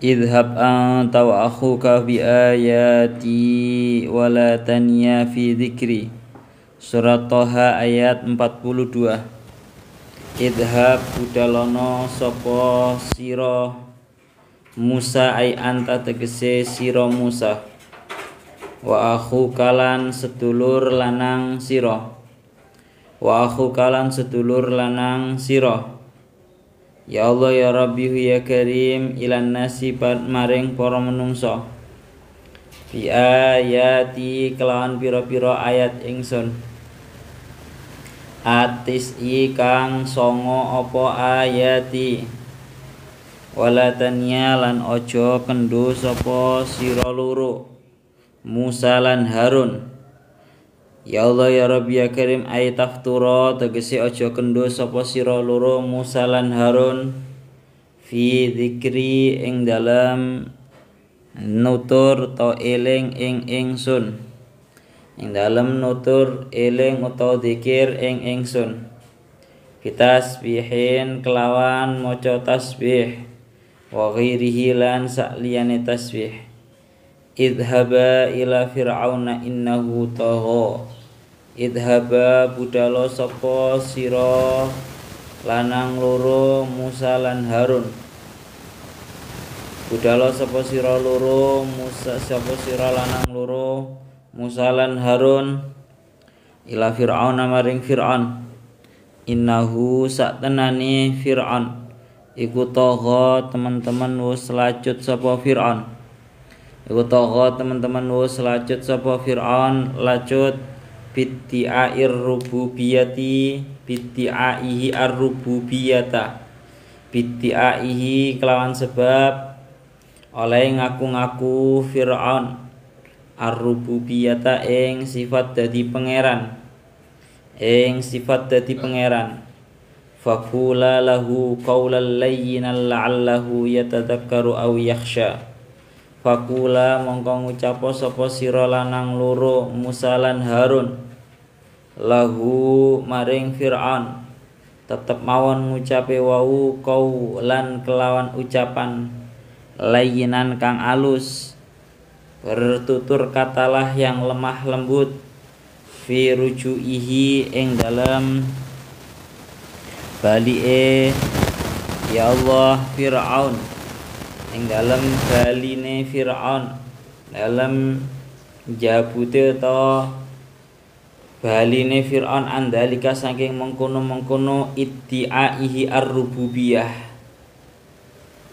Idhab anta wa akhuka bi ayati wa la taniya fi dzikri. Surat Toha ayat 42. Idhab budalono sapa sira Musa ai anta tegese sira Musa, wa akhu kalan sedulur lanang sira, wa akhu kalan sedulur lanang sira. Ya Allah ya Rabbi ya Karim ilan nasi maring para menungso, fi ayati kelawan pira-pira ayat ingsun, atis kang songo apa ayati, wala tanya lan ojo kendo sapa sira loro Musa lan Harun. Ya Allah ya Rabbi ya Karim ay taftura tegese ojo kendo sapa sira loro Musa lan Harun fi dzikri ing dalam nutur ta eling ing ingsun, ing dalam nutur eling utawa zikir ing ingsun, bitasbihin kelawan maca tasbih, wa ghairihi lan sakliyane tasbih. Idhaba ila fir'auna innahu tagha. Idhaba budalo sapa sira lanang loro Musa lan Harun. Budalo sapa sira loro Musa, sapa sira lanang loro Musa lan Harun ila fir'auna maring Fir'aun. Innahu saktenane Fir'aun iku tagha teman-teman wis lacut sapa Fir'aun. Iku tagha teman-teman wis lacut sapa Fir'aun, lacut biddi'air rububiyati, biddi'aihi ar-rububiyata, biddi'aihi kelawan sebab oleh ngaku-ngaku Fir'aun ar-rububiyata ing sifat dadi pangeran, ing sifat dadi pangeran. Faqula lahu qawlan layyinan la'allahu yatadhakkaru aw yakhsha. Faqula mongko ngucapa sapa sira lanang loro Musa lan Harun lahu maring Fir'aun, tetep mawon ngucape wau qaulan kelawan ucapan layyinan kang alus, bertutur katalah yang lemah lembut, fi rujuihi ing dalam balie ya Allah Fir'aun, ing dalam baline Fir'aun, dalam jabute to baline Fir'aun andalika saking mengkono-mengkono iddi'aihi ar-rububiyah,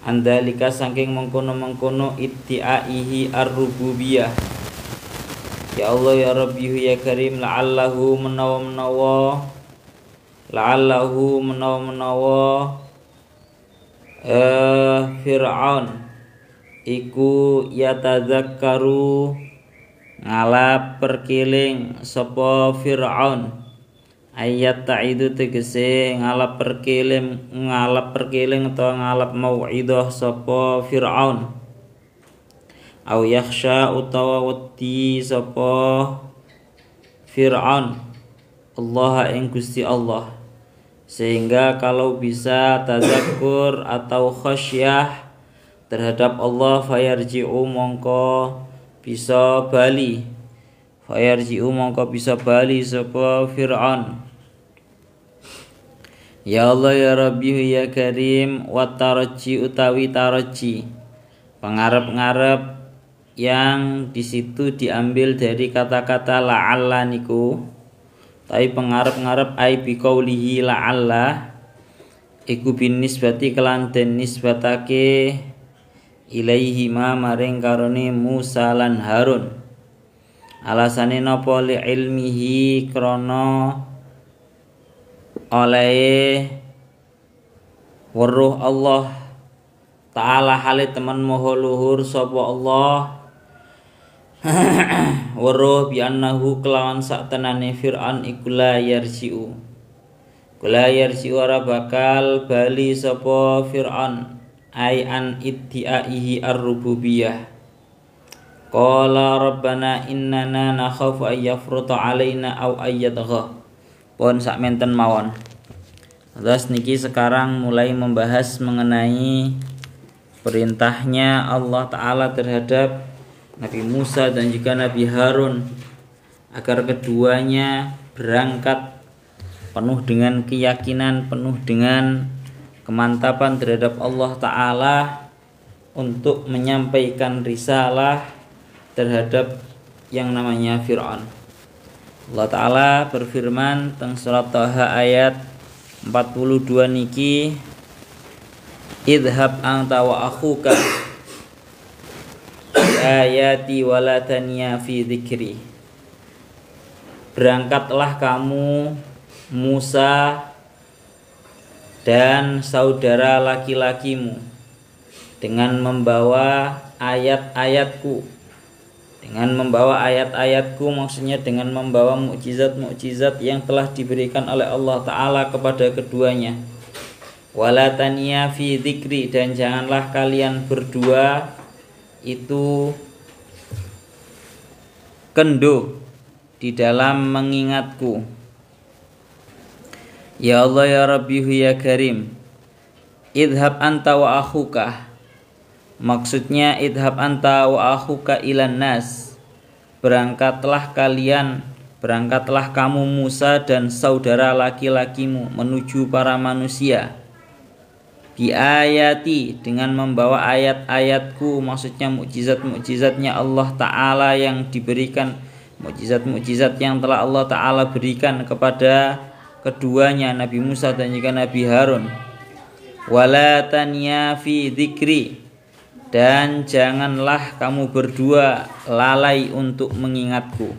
andalika saking mengkono-mengkono iddi'aihi ar-rububiyah. Ya Allah ya Rabbi ya Karim la'allahu menawa-menawa, la'allahu menawa-menawa Fir'aun iku yatadzakkaru ngalap perkeling sapa Fir'aun, ayat ta'idu tegese ngalap perkeling atau ngalap mau'idah sapa Fir'aun, au yakhsha utawa wedi sapa Fir'aun Allah ing Gusti Allah, sehingga kalau bisa tazakkur atau khasyah terhadap Allah, fayarji'u mongko bisa bali, fayarji'u mongko bisa bali sapa Fir'aun. Ya Allah ya Rabbi ya Karim wa taraji utawi taraji pengarep-ngarep yang di situ diambil dari kata-kata la'alla niku, tapi pengarep-ngarep ai biqaulihi la'alla iku bin nisbati kelan den nisbatake ilaihi ma maring karone Musa lan Harun. Alasane napa li ilmihi krana oleh weruh Allah Ta'ala hale teman moho luhur sapa Allah weruh bi annahu kelawan saktenane Fir'aun iku la yarji'u, kula yarji'u ora bakal bali sapa Fir'aun ai an iddi'aihi ar-rububiyah. Qala rabbana innana nakhafu ay yafruta alaina aw ayyadgha. Pun sakmenten mawon. Terus niki sekarang mulai membahas mengenai perintahnya Allah Ta'ala terhadap Nabi Musa dan juga Nabi Harun agar keduanya berangkat penuh dengan keyakinan, penuh dengan kemantapan terhadap Allah Ta'ala untuk menyampaikan risalah terhadap yang namanya Fir'aun. Allah Ta'ala berfirman tentang surat Taha ayat 42 niki, idhab anta wa akhuka ayati wala taniya fi dzikri. Berangkatlah kamu Musa dan saudara laki-lakimu dengan membawa ayat-ayatku. Dengan membawa ayat-ayatku maksudnya dengan membawa mukjizat-mukjizat yang telah diberikan oleh Allah Ta'ala kepada keduanya. Wala taniya fi dzikri, dan janganlah kalian berdua itu kenduh di dalam mengingatku. Ya Allah ya Rabbihu ya Karim, idhab anta wa akhuka, maksudnya idhab anta wa akhuka ilan nas, berangkatlah kamu Musa dan saudara laki-lakimu menuju para manusia. Bi ayati, dengan membawa ayat-ayatku, maksudnya mukjizat-mukjizatnya Allah Ta'ala yang diberikan, mukjizat-mukjizat yang telah Allah Ta'ala berikan kepada keduanya Nabi Musa dan juga Nabi Harun. Wala taniya fi dzikri, dan janganlah kamu berdua lalai untuk mengingatku.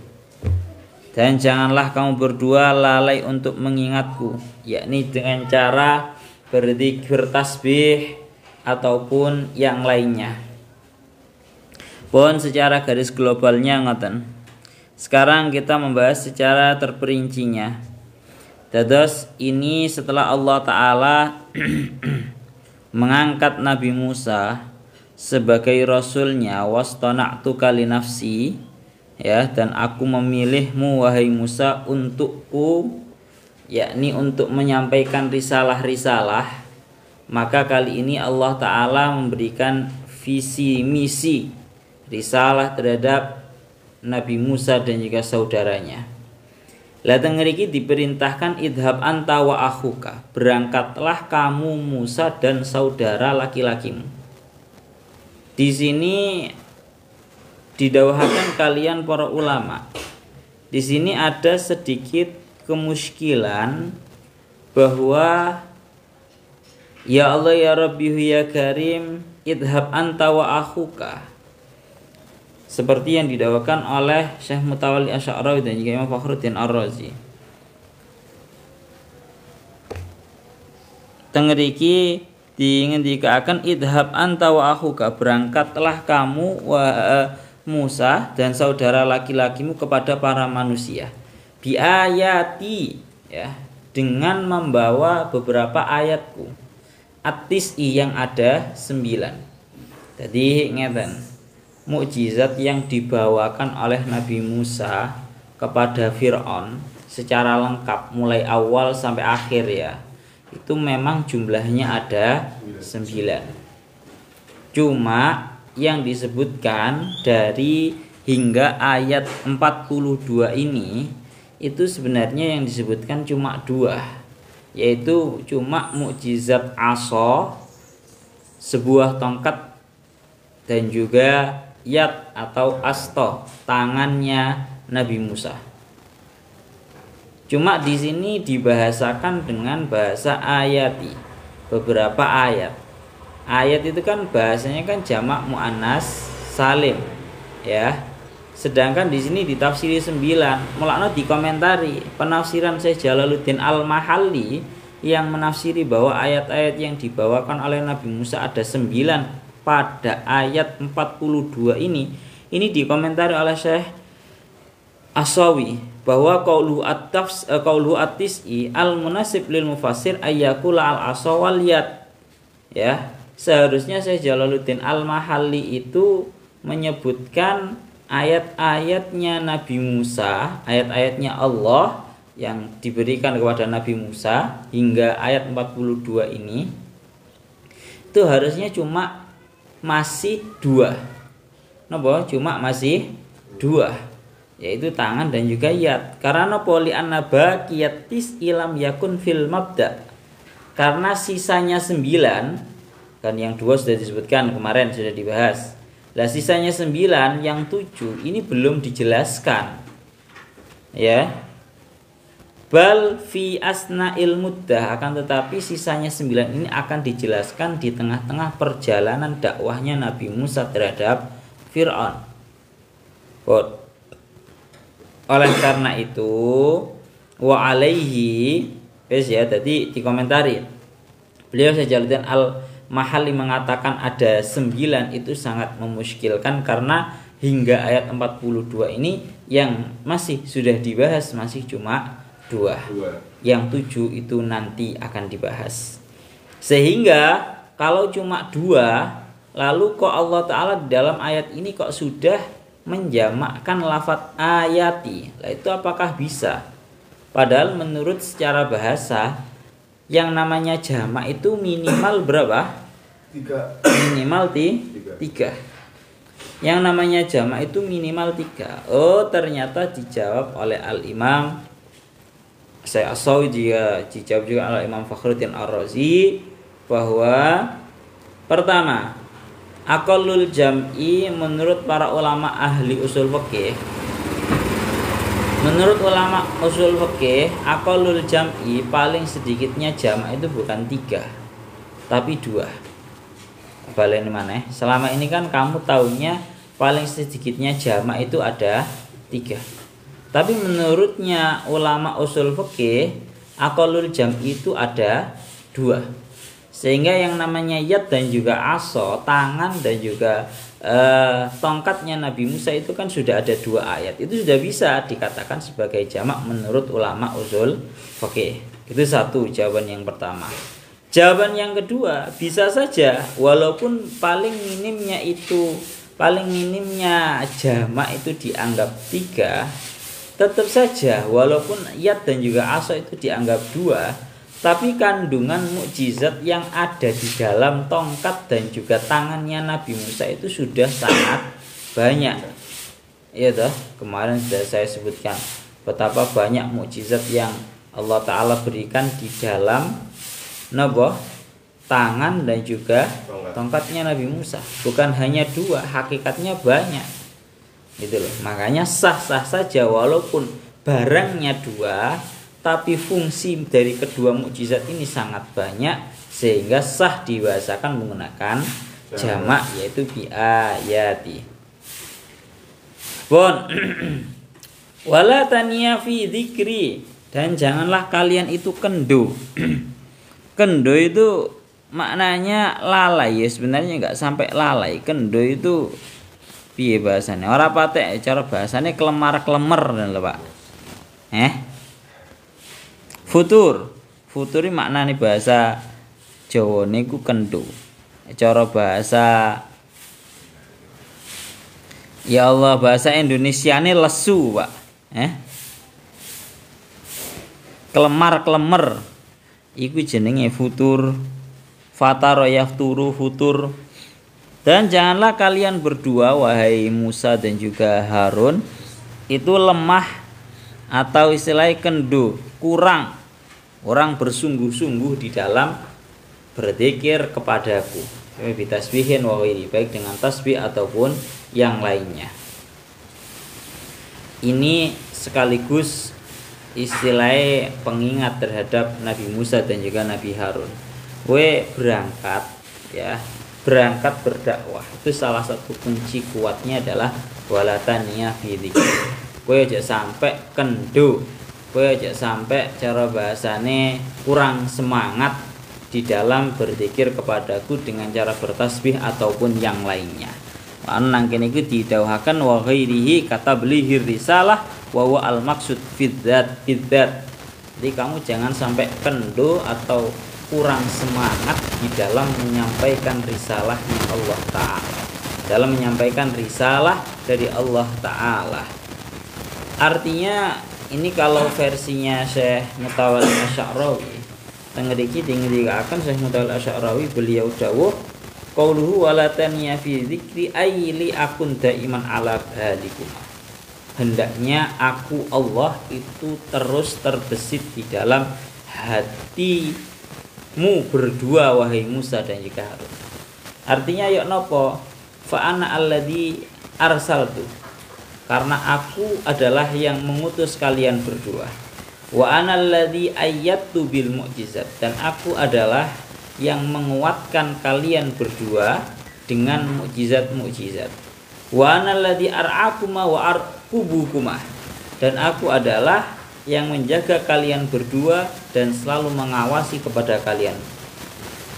Dan janganlah kamu berdua lalai untuk mengingatku, yakni dengan cara berzikir, tasbih ataupun yang lainnya. Pun secara garis globalnya ngoten. Sekarang kita membahas secara terperincinya. Dados ini setelah Allah Ta'ala mengangkat Nabi Musa sebagai rasulnya, wastona'tuka li nafsi, ya, dan aku memilihmu wahai Musa untukku, yakni untuk menyampaikan risalah-risalah. Maka kali ini Allah Ta'ala memberikan visi misi risalah terhadap Nabi Musa dan juga saudaranya. Latang ngriki diperintahkan idhab anta wa akhuka, berangkatlah kamu Musa dan saudara laki-lakimu. Di sini didawahkan kalian para ulama. Di sini ada sedikit kemuskilan bahwa ya Allah ya Rabbihu ya Karim, idhab anta wa akhuka, seperti yang didawakan oleh Syekh Mutawalli Asy'arawi dan juga Imam Fakhruddin Ar-Razi. Tengeriki dingendikaken idhab anta wa akhuka, berangkatlah kamu Musa dan saudara laki-lakimu kepada para manusia. Bi ayati, ya, dengan membawa beberapa ayatku. At-tis'i, yang ada 9. Jadi ngeten, mukjizat yang dibawakan oleh Nabi Musa kepada Fir'aun secara lengkap mulai awal sampai akhir, ya, itu memang jumlahnya ada 9. Cuma yang disebutkan dari hingga ayat 42 ini itu sebenarnya yang disebutkan cuma 2, yaitu cuma mukjizat asa, sebuah tongkat, dan juga yad atau asto, tangannya Nabi Musa. Cuma di sini dibahasakan dengan bahasa ayati, beberapa ayat. Ayat itu kan bahasanya kan jamak muannas salim, ya. Sedangkan di sini ditafsiri 9. Mulakno dikomentari penafsiran Syekh Jalaluddin Al-Mahalli yang menafsiri bahwa ayat-ayat yang dibawakan oleh Nabi Musa ada 9 pada ayat 42 ini dikomentari oleh Syekh Asawi bahwa qauluhu at-tis'i al-munasib lil mufassir ayyakula al-asa wal yad, ya. Seharusnya Syekh Jalaluddin Al-Mahalli itu menyebutkan ayat-ayatnya Nabi Musa, ayat-ayatnya Allah yang diberikan kepada Nabi Musa hingga ayat 42 ini, itu harusnya cuma masih dua. Napa? Cuma masih dua, yaitu tangan dan juga yad. Karena napa? Li annaba qiyatis ilam yakun fil mabda. Karena sisanya 9, kan yang 2 sudah disebutkan kemarin, sudah dibahas. Lah sisanya 9, yang 7 ini belum dijelaskan. Ya. Bal fi asna'il muddah, akan tetapi sisanya 9 ini akan dijelaskan di tengah-tengah perjalanan dakwahnya Nabi Musa terhadap Fir'aun. Oleh karena itu wa alaihi ya, tadi dikomentari beliau Jaluddin Al-Mahalli mengatakan ada 9 itu sangat memuskilkan karena hingga ayat 42 ini yang masih sudah dibahas masih cuma 2. Yang 7 itu nanti akan dibahas. Sehingga kalau cuma 2, lalu kok Allah Ta'ala di dalam ayat ini kok sudah menjamakkan lafadz ayati. Lah itu apakah bisa? Padahal menurut secara bahasa yang namanya jamak itu minimal berapa? 3. Minimal 3. Yang namanya jamak itu minimal 3. Oh, ternyata dijawab oleh Al-Imam As-Sawi, juga dijawab juga oleh Imam Fakhruddin Ar-Razi bahwa pertama, aqallul jam'i menurut para ulama ahli usul fikih. Menurut ulama usul fikih, aqallul jam'i paling sedikitnya jamak itu bukan 3, tapi 2. Balen mana? Selama ini kan kamu taunya paling sedikitnya jamak itu ada 3. Tapi menurutnya ulama usul fikih, aqallul jam'i itu ada 2. Sehingga yang namanya yad dan juga asa, tangan dan juga tongkatnya Nabi Musa itu kan sudah ada 2 ayat. Itu sudah bisa dikatakan sebagai jamak menurut ulama usul fikih. Itu satu jawaban yang pertama. Jawaban yang kedua, bisa saja walaupun paling minimnya jamak itu dianggap 3, tetap saja walaupun yad dan juga asa itu dianggap 2, tapi kandungan mukjizat yang ada di dalam tongkat dan juga tangannya Nabi Musa itu sudah sangat banyak. Iya toh, kemarin sudah saya sebutkan betapa banyak mukjizat yang Allah Ta'ala berikan di dalam tangan dan juga tongkatnya Nabi Musa. Bukan hanya 2, hakikatnya banyak. Gitu loh. Makanya sah-sah saja walaupun barangnya 2, tapi fungsi dari kedua mukjizat ini sangat banyak sehingga sah dibahasakan menggunakan jamak, yaitu bi ayati. Bon. Wala taniya fi dzikri, dan janganlah kalian itu kendo. Kendo itu maknanya lalai ya, sebenarnya enggak sampai lalai. Kendo itu piye bahasane? Ora patek cara bahasane kelemar-kelemar dan lho, Pak. Futur maknane bahasa Jawa niku kendo. Cara bahasa ya Allah, bahasa Indonesiane lesu, Pak. Kelemar-kelemar iku jenenge futur. Fatara yafturu futur. Dan janganlah kalian berdua wahai Musa dan juga Harun itu lemah atau istilahnya kendo, kurang. Orang bersungguh-sungguh di dalam berzikir kepadaku. Bitasbihin wa ghairi, baik dengan tasbih ataupun yang lainnya. Ini sekaligus istilahnya pengingat terhadap Nabi Musa dan juga Nabi Harun. Berangkat berdakwah itu salah satu kunci kuatnya adalah walataniyah fi dzikri. Kowe aja sampai kendo, kowe aja sampai cara bahasane kurang semangat di dalam berzikir kepadaku dengan cara bertasbih ataupun yang lainnya. Nang kene iku didhawuhaken wa ghairihi kata belihi risalah wa huwa al maksud fidzat. Jadi kamu jangan sampai kendo atau kurang semangat di dalam menyampaikan risalah Allah Ta'ala, dalam menyampaikan risalah dari Allah Ta'ala. Artinya ini kalau versinya Syekh Mutawalli Asy'arawi, tengediki akan Syekh Mutawalli Asy'arawi beliau dawuh qauluhu wala taniya fi dzikri ayli akun daiman ala balikum. Hendaknya aku Allah itu terus terbesit di dalam hatimu berdua wahai Musa dan juga Harun. Artinya yuk nopo fa ana alladzi arsaltu, karena aku adalah yang mengutus kalian berdua. Wa ana alladzi ayyatu bil mu'jizat, dan aku adalah yang menguatkan kalian berdua dengan mukjizat-mukjizat. Wa ana alladzi ar'akuma wa arqubukuma, dan aku adalah yang menjaga kalian berdua dan selalu mengawasi kepada kalian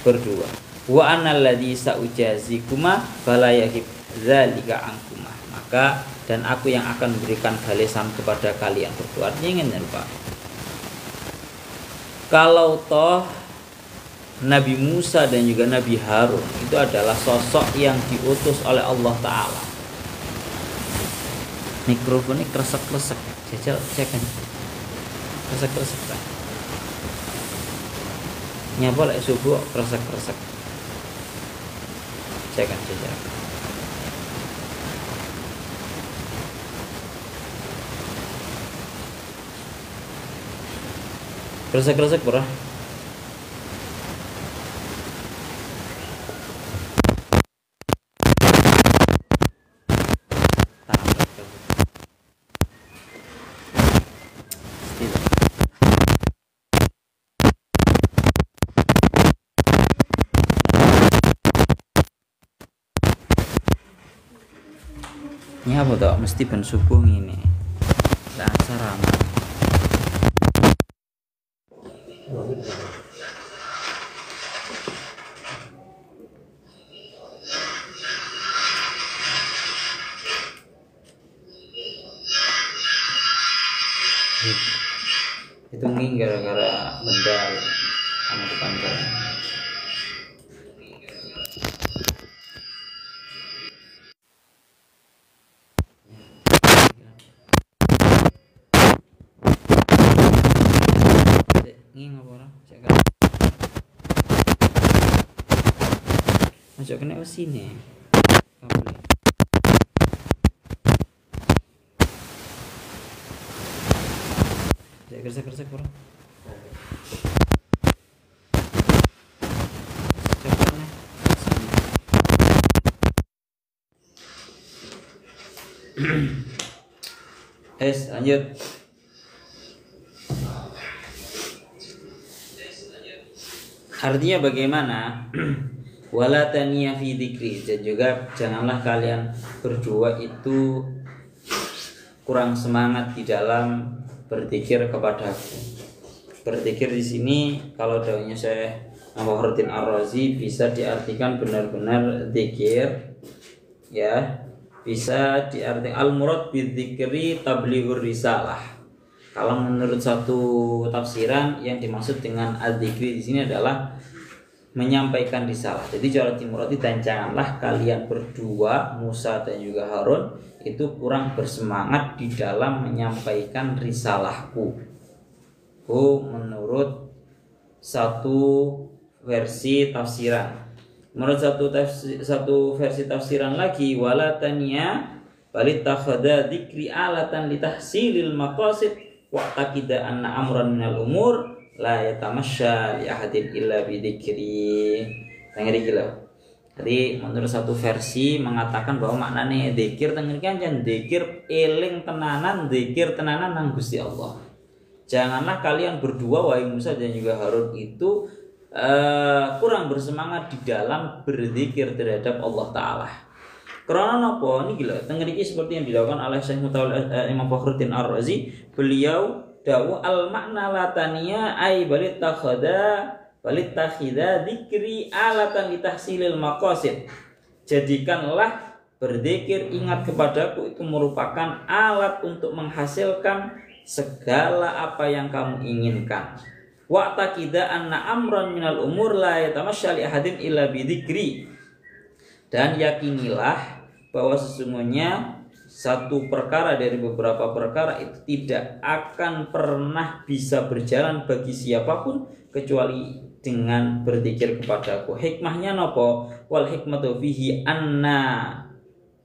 berdua. Wa ana alladzi saujazikuma fala yahib dzalika angkuma, maka dan aku yang akan memberikan balasan kepada kalian berdua. Artinya ngene Pak, kalau toh Nabi Musa dan juga Nabi Harun itu adalah sosok yang diutus oleh Allah Ta'ala. Mikrofonnya kresek-kresek, jajal cekan kresek-kresek Pak. Nyapa lek subuh kresek-kresek, cekan jajal. Kresek-kresek pura. Ini apa tuh? Mesti ben subuh ini. Lah sarana. Itu nging gara-gara benda sama tetangga. Nging apa ora? Masuk kena sini. Kabel. Kerja kurang. Lanjut. Artinya bagaimana? Wala taniya fi dzikri, dan juga janganlah kalian berdua itu kurang semangat di dalam berzikir kepadaku. Berzikir di sini kalau daunnya Syekh Fakhruddin Ar-Razi bisa diartikan benar-benar zikir, ya. Bisa diartikan al-murad bidzikri tablighur risalah. Kalau menurut satu tafsiran yang dimaksud dengan al-dzikri di sini adalah menyampaikan risalah. Jadi cara dimurati, dan janganlah kalian berdua Musa dan juga Harun itu kurang bersemangat di dalam menyampaikan risalahku. Menurut satu versi tafsiran. Menurut satu versi tafsiran lagi, wala taniya balit takhadha dzikri alatan litahsilil maqasid wa taqida anna amran minal umur la yatamasya li ahadin illa bi dzikri. Tengeri gila. Jadi menurut satu versi mengatakan bahwa maknanya dzikir tengeri kan jan dzikir eling tenanan, dzikir tenanan nang Gusti Allah. Janganlah kalian berdua wahai Musa dan juga Harun itu kurang bersemangat di dalam berzikir terhadap Allah Ta'ala. Karena apa? Ini gila. Tengeri seperti yang dilakukan oleh Syekh Imam Fakhruddin Ar-Razi. Beliau dawu al makna lataniya ay balit takhidha dzikri alatan litahsilil maqasid. Jadikanlah berzikir ingat kepadaku itu merupakan alat untuk menghasilkan segala apa yang kamu inginkan. Wa taqida anna amran minal umur la yatamasya li ahadin illa bi dzikri. Dan yakinilah bahwa sesungguhnya satu perkara dari beberapa perkara itu tidak akan pernah bisa berjalan bagi siapapun kecuali dengan berzikir kepadaku. Hikmahnya nopo? Wal hikmatu fihi anna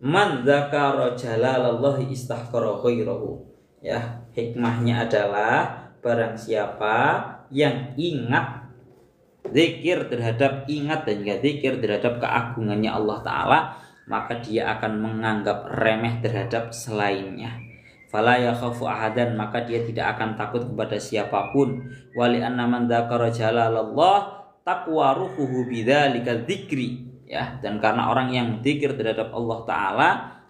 man dzakara jalalallahi istahqara ghairahu. Ya, hikmahnya adalah barang siapa yang ingat zikir terhadap dan juga zikir terhadap keagungannya Allah Ta'ala, maka dia akan menganggap remeh terhadap selainnya. Fala yakhafu ahadan, maka dia tidak akan takut kepada siapapun. Wali anna man dzakara jalalallah taqwa ruhuhu bidzalika dzikri. Ya, dan karena orang yang zikir terhadap Allah Ta'ala,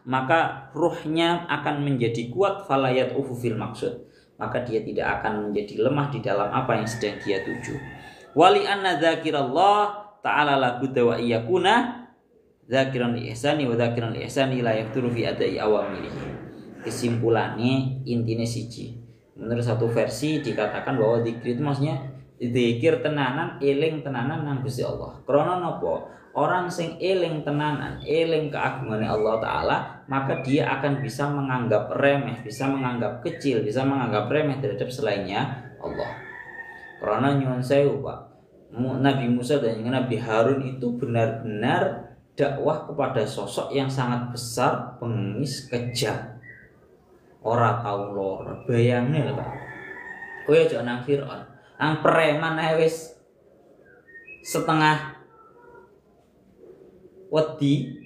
maka ruhnya akan menjadi kuat. Fala yad'ufu fil maksud, maka dia tidak akan menjadi lemah di dalam apa yang sedang dia tuju. Wali anna dzakirallah ta'ala labudda wa iyakuna dzakiran li ihsani wa dzakiran li ihsani la yafturu fi adai awamilihi. Kesimpulannya intinya siji. Menurut satu versi dikatakan bahwa zikir itu maksudnya zikir tenanan, eling tenanan nang Gusti Allah. Krana napa? Orang sing eling tenanan, eling keagungan Allah Ta'ala, maka dia akan bisa menganggap remeh, bisa menganggap kecil, bisa menganggap remeh terhadap selainnya Allah. Karena nyuwun sewu Pak, Nabi Musa dan Nabi Harun itu benar-benar dakwah kepada sosok yang sangat besar, pengis, kejam. Ora tau lor, bayangnya Pak. Kowe aja nang Firaun, nang preman ae wis setengah wedi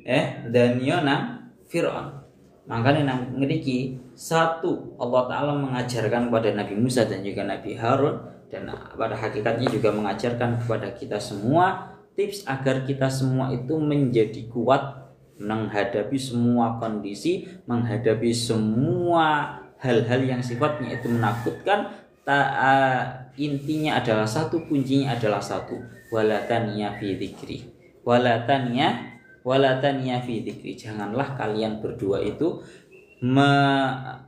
dan yo nang Firaun. Makanya nang ngriki satu, Allah Ta'ala mengajarkan kepada Nabi Musa dan juga Nabi Harun, dan pada hakikatnya juga mengajarkan kepada kita semua tips agar kita semua itu menjadi kuat menghadapi semua kondisi, menghadapi semua hal-hal yang sifatnya itu menakutkan. Intinya adalah satu, kuncinya adalah satu, walataniya fi dzikri, walataniya fi dzikri. Janganlah kalian berdua itu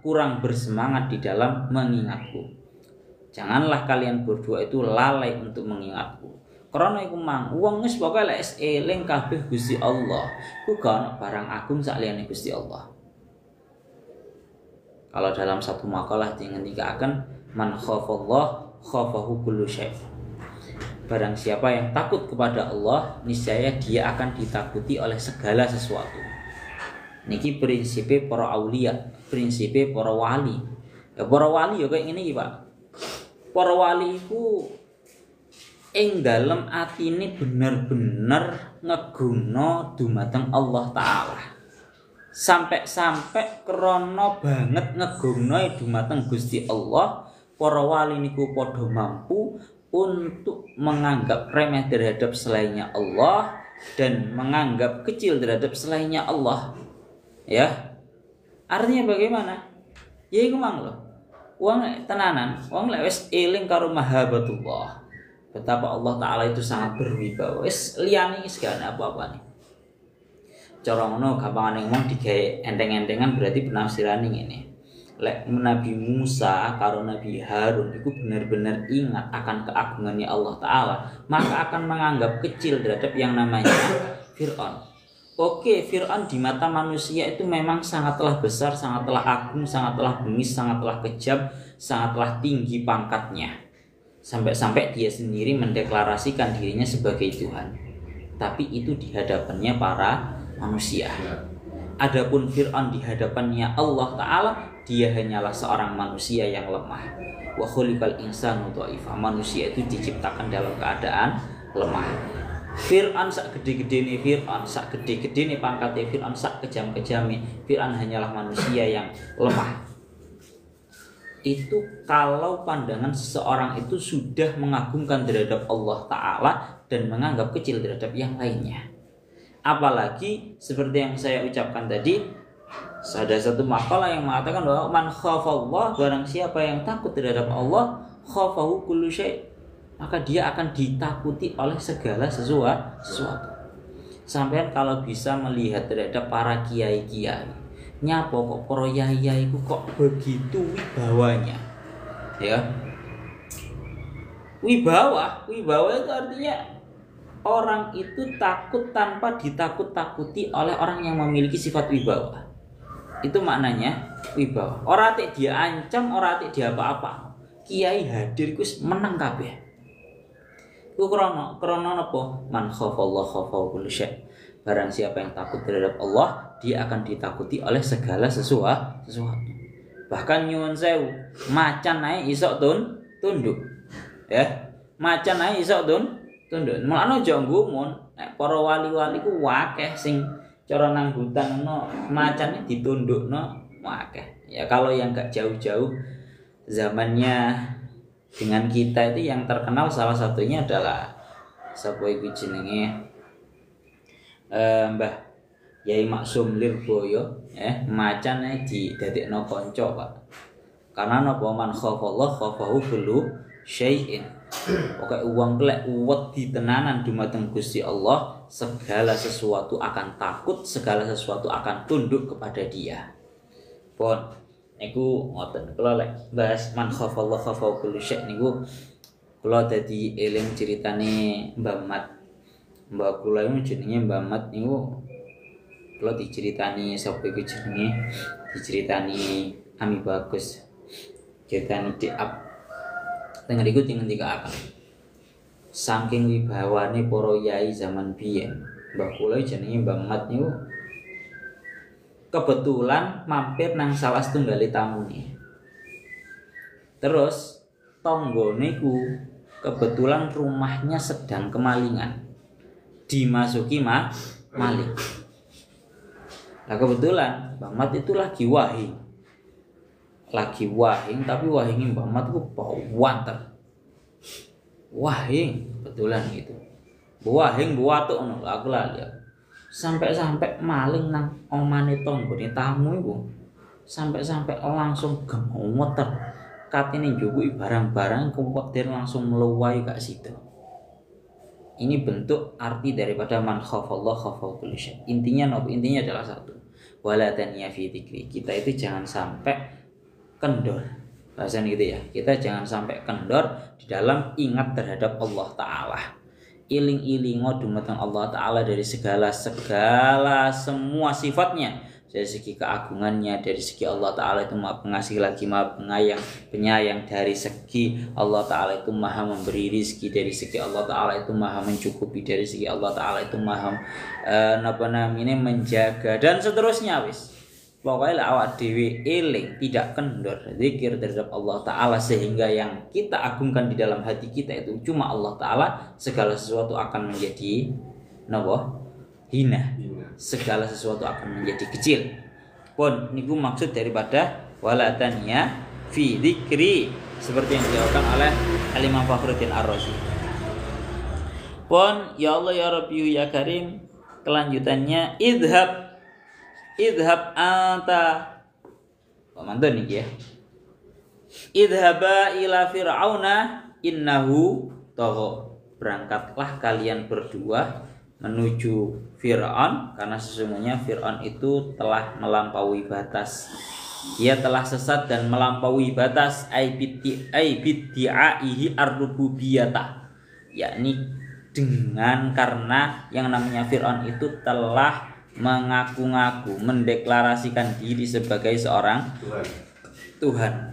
kurang bersemangat di dalam mengingatku. Janganlah kalian berdua itu lalai untuk mengingatku. Karena iku mang wong wis pokoke lek eling kabeh Gusti Allah, ku gak ono barang agung saliyane Gusti Allah. Kalau dalam satu makalah dingendikaken man khafallah khafahu kullu syai'. Barang siapa yang takut kepada Allah, niscaya dia akan ditakuti oleh segala sesuatu. Niki prinsipe para aulia, prinsipe para wali. Ya para wali ya kayak ngene iki, Pak. Para wali iku ing dalem atine bener-bener ngeguna dumateng Allah Ta'ala. Sampai krana banget ngeguna dumateng Gusti Allah, para wali niku padha mampu untuk menganggap remeh terhadap selainnya Allah dan menganggap kecil terhadap selainnya Allah. Ya. Artinya bagaimana? Ya iku mang lho. Wong tenanan, wong lek wis eling karo mahabbatullah, betapa Allah Ta'ala itu sangat berwibawa. Wis liyane wis gak ana apa-apane. Cara ngono gampangane ngomong digawe enteng-entengan berarti penafsirane ngene. Lek Nabi Musa karo Nabi Harun itu benar-benar ingat akan keagungannya Allah Ta'ala, maka akan menganggap kecil terhadap yang namanya Fir'aun. Oke, Fir'aun di mata manusia itu memang sangatlah besar, sangatlah agung, sangatlah bengis, sangatlah kejam, sangatlah tinggi pangkatnya. Sampai-sampai dia sendiri mendeklarasikan dirinya sebagai Tuhan. Tapi itu di hadapannya para manusia. Adapun Fir'aun di hadapannya Allah Ta'ala, dia hanyalah seorang manusia yang lemah. Wa khuliqal insanu dha'ifa. Manusia itu diciptakan dalam keadaan lemah. Fir'aun sak gede-gedene Fir'aun, sak gede-gedene pangkatnya Fir'aun, sak kejam-kejame Fir'aun hanyalah manusia yang lemah. Itu kalau pandangan seseorang itu sudah mengagungkan terhadap Allah Ta'ala dan menganggap kecil terhadap yang lainnya. Apalagi seperti yang saya ucapkan tadi, ada satu makalah yang mengatakan bahwa man khafallah, barang siapa yang takut terhadap Allah, khafahu kullu syai', maka dia akan ditakuti oleh segala sesuatu. Sampai kalau bisa melihat terhadap para kiai-kiai, nyapa kok para yai itu kok begitu wibawanya, ya. Wibawa itu artinya orang itu takut tanpa ditakut-takuti oleh orang yang memiliki sifat wibawa. Itu maknanya wibawa. Ora atik dia ancam, ora atik dia apa-apa. Kiai hadir iku meneng kabeh. Iku krana napa? Man khafallahu khafahu kullu syai'. Barang siapa yang takut terhadap Allah, dia akan ditakuti oleh segala sesuatu. Bahkan nyuwun sewu, macan ae iso tunduk. Ya, macan ae iso tunduk. Mulane aja nggumun, nek para wali-wali ku akeh sing cara nang hutan ono macane ditundukno akeh. Ya kalau yang gak jauh-jauh zamannya dengan kita itu yang terkenal salah satunya adalah sapa iku jenenge Mbah Yai Maksum Lirboyo, macane didadekno kanca, Pak. Karena napa man khafallah khafahu kullu syai'in. Pokoke wong lek wedi tenanan dumateng Gusti Allah, segala sesuatu akan takut, segala sesuatu akan tunduk kepada Dia. Pun niku ngoten, kula lek bahas man khafallah khafahu kullu syai' niku kula dadi eling ceritane Mbah Mat. Mbak kula itu jenenge Mbak Mat niku kula diceritani sapa iku jenenge diceritani Ami Bagus. Ceritani Diap. Teng niku ngendikaaken. Saking wibawane para yai zaman biyen, Mbah kula jenenge Mbak Mat niku kebetulan mampir nang salah setunggali tamune. Terus tanggane ku kebetulan rumahnya sedang kemalingan. Dimasuki maling. Nah kebetulan Mbah Mat itu lagi wahing tapi wahingnya Mbah Mat itu wanter. Wahing kebetulan gitu. Wahing buatuk ngono aku lali. Sampai maling nang omane tanggane tamu iku. Sampai langsung gemeter. Katene njukuki barang-barang kuwatir langsung meluwai gak situ. Ini bentuk arti daripada man khafallah khafahu kullu syai'. Intinya nopo? Intinya adalah satu. Wala taniya fi dzikri. Kita itu jangan sampai kendor. Bahasan gitu ya. Kita jangan sampai kendor di dalam ingat terhadap Allah Ta'ala. Iling-ilingo dumateng Allah Ta'ala dari segala semua sifatnya. Dari segi keagungannya, dari segi Allah Ta'ala itu maha pengasih lagi maha penyayang, dari segi Allah Ta'ala itu maha memberi rizki, dari segi Allah Ta'ala itu maha mencukupi, dari segi Allah Ta'ala itu maha menjaga, dan seterusnya wis. Pokoknya awak dewi eling tidak kendor zikir terhadap Allah Ta'ala, sehingga yang kita agungkan di dalam hati kita itu cuma Allah Ta'ala, segala sesuatu akan menjadi hina. Segala sesuatu akan menjadi kecil. Pun niku maksud daripada walatanya fi dzikri, seperti yang dijawabkan oleh Al-Imam Fakhruddin Ar-Razi. Pun ya Allah ya Rabbi ya Karim, kelanjutannya idhab anta mantun nih ya. Idhaba ila fir'auna innahu tagha. Berangkatlah kalian berdua menuju Fir'aun, karena sesungguhnya Fir'aun itu telah melampaui batas. Dia telah sesat dan melampaui batas bid'aihi ar-rububiyyah, yakni dengan karena yang namanya Fir'aun itu telah mengaku-ngaku mendeklarasikan diri sebagai seorang Tuhan.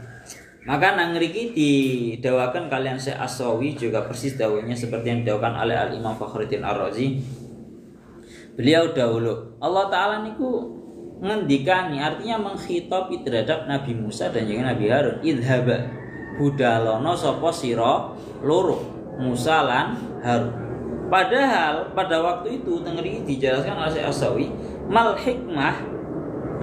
Maka nang ngriki didawakan kalian Syekh As-Sawi juga persis dawuhnya seperti yang didawakan oleh Al-Imam Fakhruddin Ar-Razi. Beliau dahulu Allah Ta'ala niku ngendikani, artinya menghitopi terhadap Nabi Musa dan juga Nabi Harun. Idhaba budalono sapa sira loro, Musa lan Harun. Padahal pada waktu itu tengeri dijelaskan oleh Syekh As-Sawi,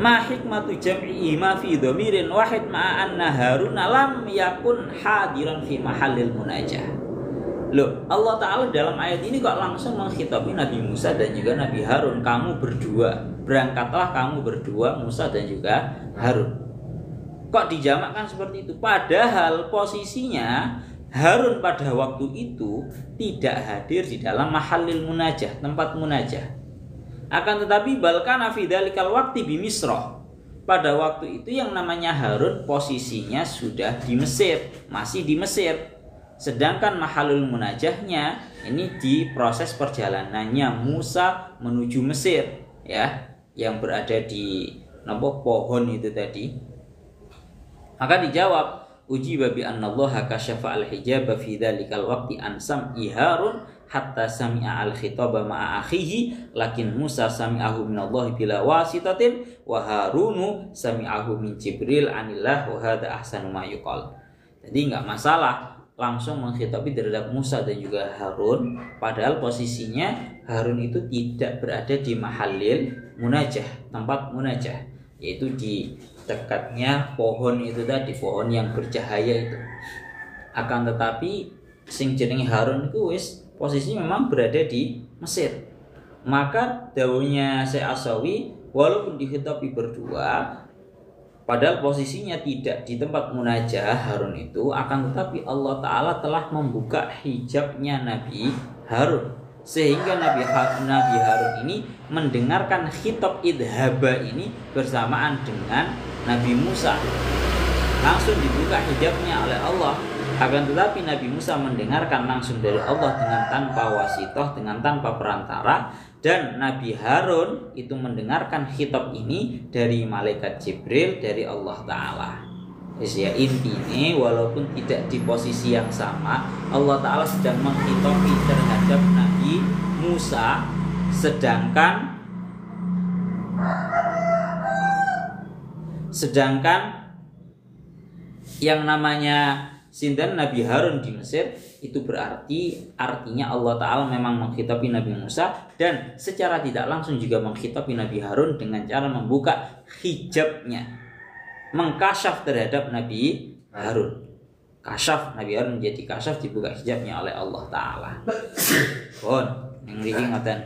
ma hikmatu jam'i ma fi dhamirin wahid ma anna Harun lam yakun hadiran fi mahallil munajah. Loh, Allah Ta'ala dalam ayat ini kok langsung menghitabi Nabi Musa dan juga Nabi Harun. Kamu berdua, berangkatlah kamu berdua, Musa dan juga Harun. Kok dijamakkan seperti itu? Padahal posisinya Harun pada waktu itu tidak hadir di dalam mahallil munajah, tempat munajah. Akan tetapi balkana fi dzalikal waqti bi Misra. Pada waktu itu yang namanya Harun posisinya sudah di Mesir, masih di Mesir. Sedangkan mahallul munajahnya ini di proses perjalanannya Musa menuju Mesir, ya, yang berada di pohon itu tadi? Maka dijawab, ujiba bi anna Allah kasyafa al-hijaba fi dzalikal waqti an sam'i Harun hatta sami'a al-khitaba ma'a akhihi lakin Musa sami'ahu min Allah bila wasitatin wa Harunu sami'ahu min Jibril anillah wa hadza ahsanu ma yuqal. Jadi enggak masalah langsung menghitabi terhadap Musa dan juga Harun, padahal posisinya Harun itu tidak berada di mahallil munajah, tempat munajah, yaitu di dekatnya pohon itu tadi, pohon yang bercahaya itu. Akan tetapi sing jenenge Harun itu wis posisinya memang berada di Mesir. Maka dawuhnya Syekh Asawi, walaupun dihitabi berdua, padahal posisinya tidak di tempat munajah Harun itu, akan tetapi Allah Ta'ala telah membuka hijabnya Nabi Harun, sehingga Nabi Harun ini mendengarkan khitab idhaba ini bersamaan dengan Nabi Musa. Langsung dibuka hijabnya oleh Allah. Akan tetapi Nabi Musa mendengarkan langsung dari Allah dengan tanpa wasitoh, dengan tanpa perantara. Dan Nabi Harun itu mendengarkan khitab ini dari malaikat Jibril, dari Allah Ta'ala. Ya, intinya walaupun tidak di posisi yang sama, Allah Ta'ala sedang menghitabi terhadap Nabi Musa, sedangkan yang namanya sinten Nabi Harun di Mesir itu artinya Allah Ta'ala memang menghitabi Nabi Musa, dan secara tidak langsung juga menghitabi Nabi Harun dengan cara membuka hijabnya, mengkasyaf terhadap Nabi Harun. Kasyaf, Nabi Harun menjadi kasyaf, dibuka hijabnya oleh Allah Ta'ala. Yang ini ngaten.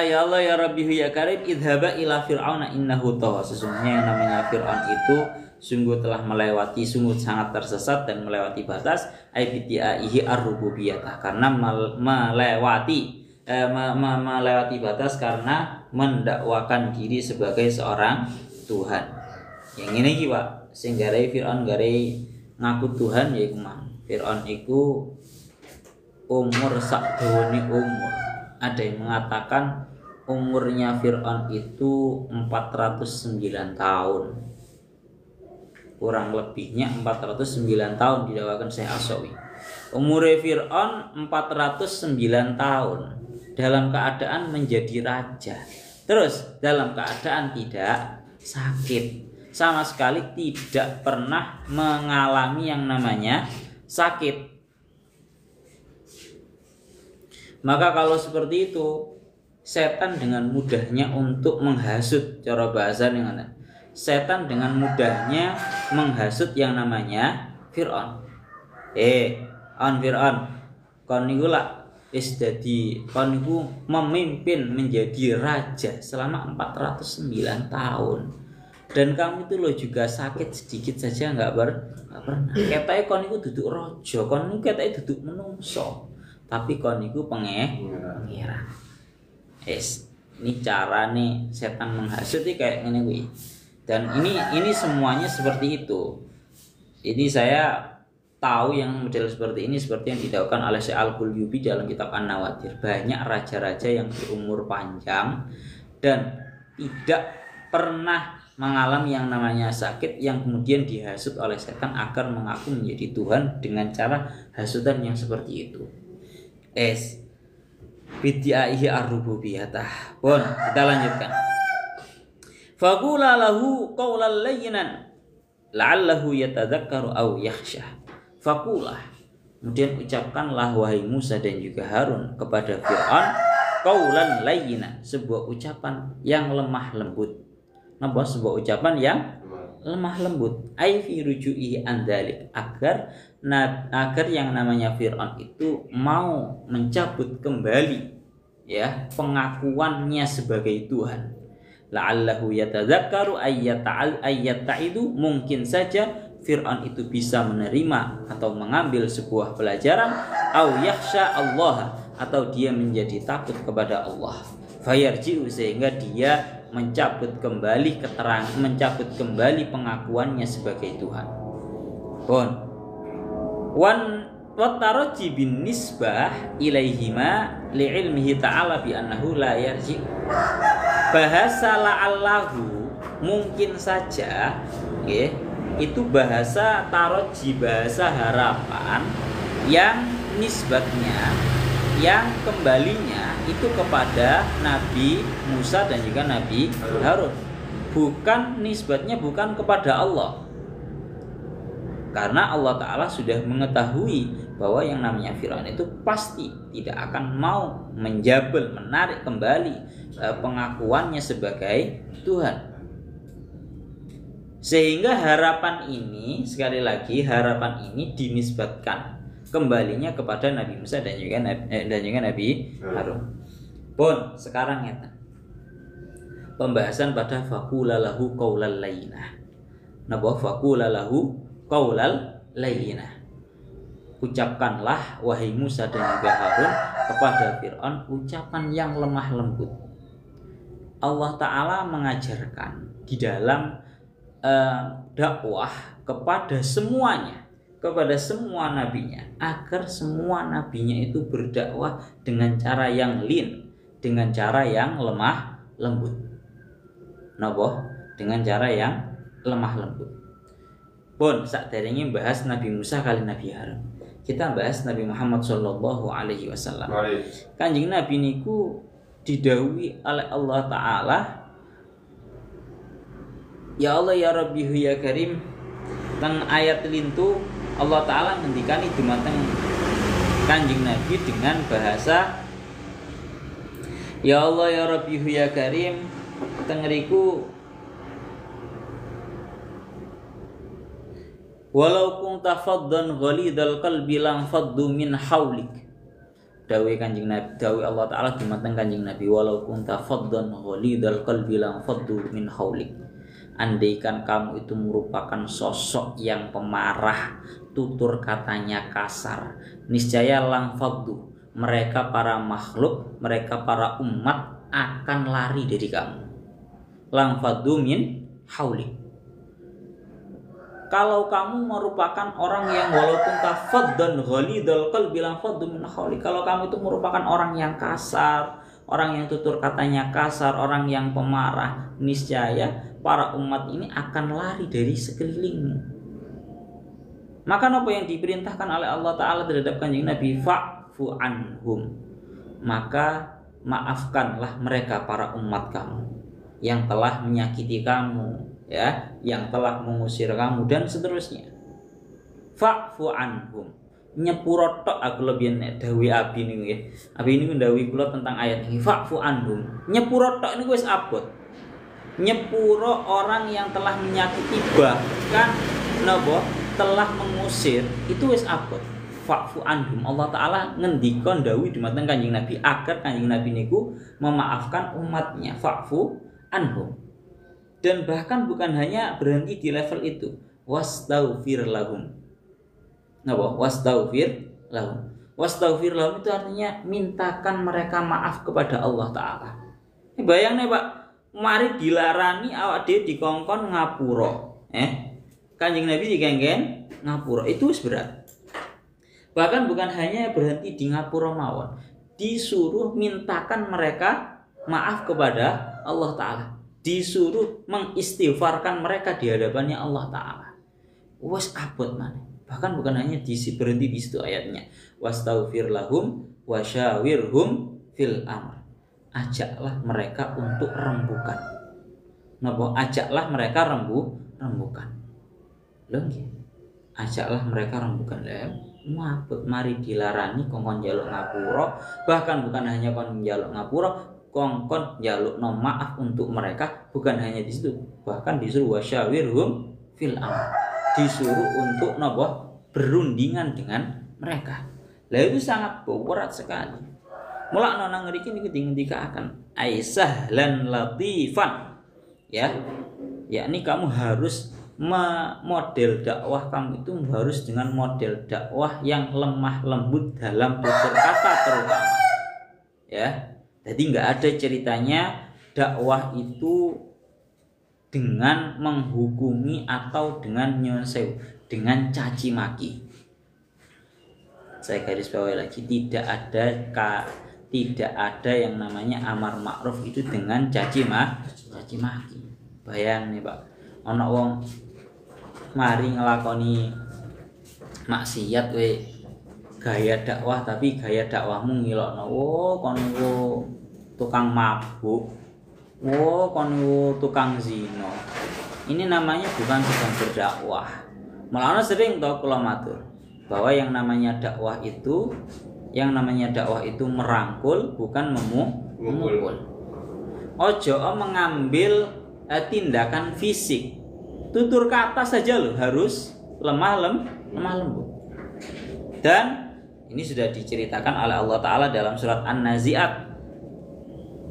Ya Allah ya Rabbi ya Karim, idhaba ila fir'auna innahu tagha. Sesungguhnya yang namanya Fir'aun itu sungguh sangat tersesat dan melewati batas, aibtiaihi ar-rububiyah, karena melewati batas karena mendakwakan diri sebagai seorang Tuhan. Yang ini ki Pak, sing garai Fir'aun garai ngaku Tuhan ya iku mang. Fir'aun iku umur sak dawane umur. Ada yang mengatakan umurnya Fir'aun itu 409 tahun. Kurang lebihnya 409 tahun didakwakan Syekh Asawi. Umure Fir'aun 409 tahun dalam keadaan menjadi raja. Terus dalam keadaan tidak sakit. Sama sekali tidak pernah mengalami yang namanya sakit. Maka kalau seperti itu, setan dengan mudahnya untuk menghasut, cara bahasa dengan setan dengan mudahnya menghasut yang namanya Fir'aun. Fir'aun, kon niku lak wis dadi kon niku memimpin menjadi raja selama 409 tahun. Dan kamu itu loh juga sakit sedikit saja enggak pernah. Ketae kon niku duduk raja, kon niku ketae duduk menungso. Tapi kon niku pangeran. Ini carane setan menghasut iki kayak ngene kuwi. Dan ini semuanya seperti itu. Ini saya tahu yang model seperti ini seperti yang didakwakan oleh Syekh Al-Qulyubi dalam kitab An-Nawadir. Banyak raja-raja yang berumur panjang dan tidak pernah mengalami yang namanya sakit, yang kemudian dihasut oleh setan agar mengaku menjadi Tuhan dengan cara hasutan yang seperti itu. Bid'aihi ar-rububiyatah. Pun kita lanjutkan. Faqula lahu qawlan layyinan la'allahu yatadzakkaru aw yakhsha. Faqula, kemudian ucapkanlah wahai Musa dan juga Harun kepada Fir'aun qawlan layyinan, sebuah ucapan yang lemah lembut. Napa sebuah ucapan yang lemah lembut? Ai fi ruju'ihi an dzalik, agar yang namanya Fir'aun itu mau mencabut kembali ya pengakuannya sebagai Tuhan. La'allahu yatadzakkaru ayyata'idu, mungkin saja Fir'aun itu bisa menerima atau mengambil sebuah pelajaran, au yakhsha Allah, atau dia menjadi takut kepada Allah. Fayarji'u, sehingga dia mencabut kembali pengakuannya sebagai Tuhan. Wattaraji bin nisbah ilaihima li'ilmihi ta'ala bi annahu la yarji'. Bahasa la'allahu mungkin saja, okay, itu bahasa taroji, bahasa harapan yang nisbatnya, yang kembalinya itu kepada Nabi Musa dan juga Nabi Harun. Bukan nisbatnya, bukan kepada Allah. Karena Allah Ta'ala sudah mengetahui bahwa yang namanya Fir'aun itu pasti tidak akan mau menjabel, menarik kembali pengakuannya sebagai Tuhan. Sehingga harapan ini, sekali lagi harapan ini dinisbatkan kembalinya kepada Nabi Musa dan juga Nabi Harun. Pun sekarang ya, pembahasan pada faqulalahu qaulal layyinah. Napa faqulalahu qaulal layyinah. Ucapkanlah wahai Musa dan juga Harun kepada Fir'aun ucapan yang lemah lembut. Allah Ta'ala mengajarkan di dalam dakwah kepada semuanya, kepada semua nabinya, agar semua nabinya itu berdakwah dengan cara yang lin, dengan cara yang lemah lembut. Napa? Dengan cara yang lemah lembut. Pun sakderenge bahas Nabi Musa kali Nabi Harun, kita bahas Nabi Muhammad sallallahu alaihi wasallam. Kanjeng Nabi niku didhawuhi oleh Allah Ta'ala, ya Allah ya Rabbi ya Karim. Teng ayat lintu Allah Ta'ala ngendikani dumateng Kanjeng Nabi dengan bahasa ya Allah ya Rabbi ya Karim. Tengeriku walau kunta faddan ghalidal qalbi lam faddu min haulik. Dawuh Kanjeng Nabi, dawuh Allah Ta'ala dumateng Kanjeng Nabi, walau kunta faddan ghalidal qalbi lam faddu min haulik. Andaikan kamu itu merupakan sosok yang pemarah, tutur katanya kasar, niscaya lang faddu, mereka para makhluk, mereka para umat akan lari dari kamu. Lang faddu min haulik. Kalau kamu merupakan orang yang walaupun tafaddan ghalidal qalbi lang faddu min haulik, kalau kamu itu merupakan orang yang kasar, orang yang tutur katanya kasar, orang yang pemarah, niscaya para umat ini akan lari dari sekelilingmu. Maka apa yang diperintahkan oleh Allah Ta'ala terhadap Kanjeng Nabi, fa'fu anhum, maka maafkanlah mereka para umat kamu yang telah menyakiti kamu, ya, yang telah mengusir kamu dan seterusnya. Fa'fu anhum, nyepuro tok aku lebih dawuh abi niku nggih. Abi niku ndawuhi kula tentang ayat ini, fa'fu anhum. Nyepuro tok niku wis abot. Nyepuro orang yang telah menyakiti bahkan napa telah mengusir itu wis abot. Fa'fu anhum. Allah Ta'ala ngendika ndawuhi dumateng Kanjeng Nabi agar Kanjeng Nabi niku memaafkan umatnya. Fa'fu anhum. Dan bahkan bukan hanya berhenti di level itu, wastaghfir lahum. Napa? Wastaghfir lahum. Wastaghfir lahum itu artinya mintakan mereka maaf kepada Allah Ta'ala. Bayangnya Pak, mari dilarani awak dhewe dikongkon ngapura. Kanjeng Nabi digenggen ngapura, itu wis berat. Bahkan bukan hanya berhenti di ngapura mawon, disuruh mintakan mereka maaf kepada Allah Ta'ala, disuruh mengistighfarkan mereka di hadapannya Allah Ta'ala. Wes abot maneh. Bahkan bukan hanya berhenti di situ ayatnya, wastaghfir lahum wasyawirhum fil amr. Ajaklah mereka untuk rembukan. Napa? Ajaklah mereka rembukan. Lho nggih. Ajaklah mereka rembukan. Mabut mari dilarani kongkon njaluk ngapura, bahkan bukan hanya kon njaluk ngapura, kongkon njaluk no maaf untuk mereka, bukan hanya di situ, bahkan disuruh wasyawirhum fil amr, disuruh untuk napa berundingan dengan mereka. Lah itu sangat berat sekali. Mula nang ngriki niku ngendikaken Aisyah lan latifan, ya, yakni kamu harus model dakwah kamu itu harus dengan model dakwah yang lemah lembut dalam tutur kata terutama, ya. Jadi nggak ada ceritanya dakwah itu dengan menghukumi atau dengan nyuwun sewu, dengan caci maki. Saya garis bawahi lagi, tidak ada yang namanya amar ma'ruf itu dengan caci maki. Bayang nih Pak, ana wong mari ngelakoni maksiat we gaya dakwah, tapi gaya dakwahmu ngilokno kon tukang mabuk, kon tukang zina. Ini namanya bukan sedang berdakwah. Malah sering toh kula matur bahwa yang namanya dakwah itu merangkul bukan memukul. Ojo mengambil tindakan fisik. Tutur kata saja loh harus lemah lembut. Dan ini sudah diceritakan oleh Allah Ta'ala dalam surat An-Nazi'at.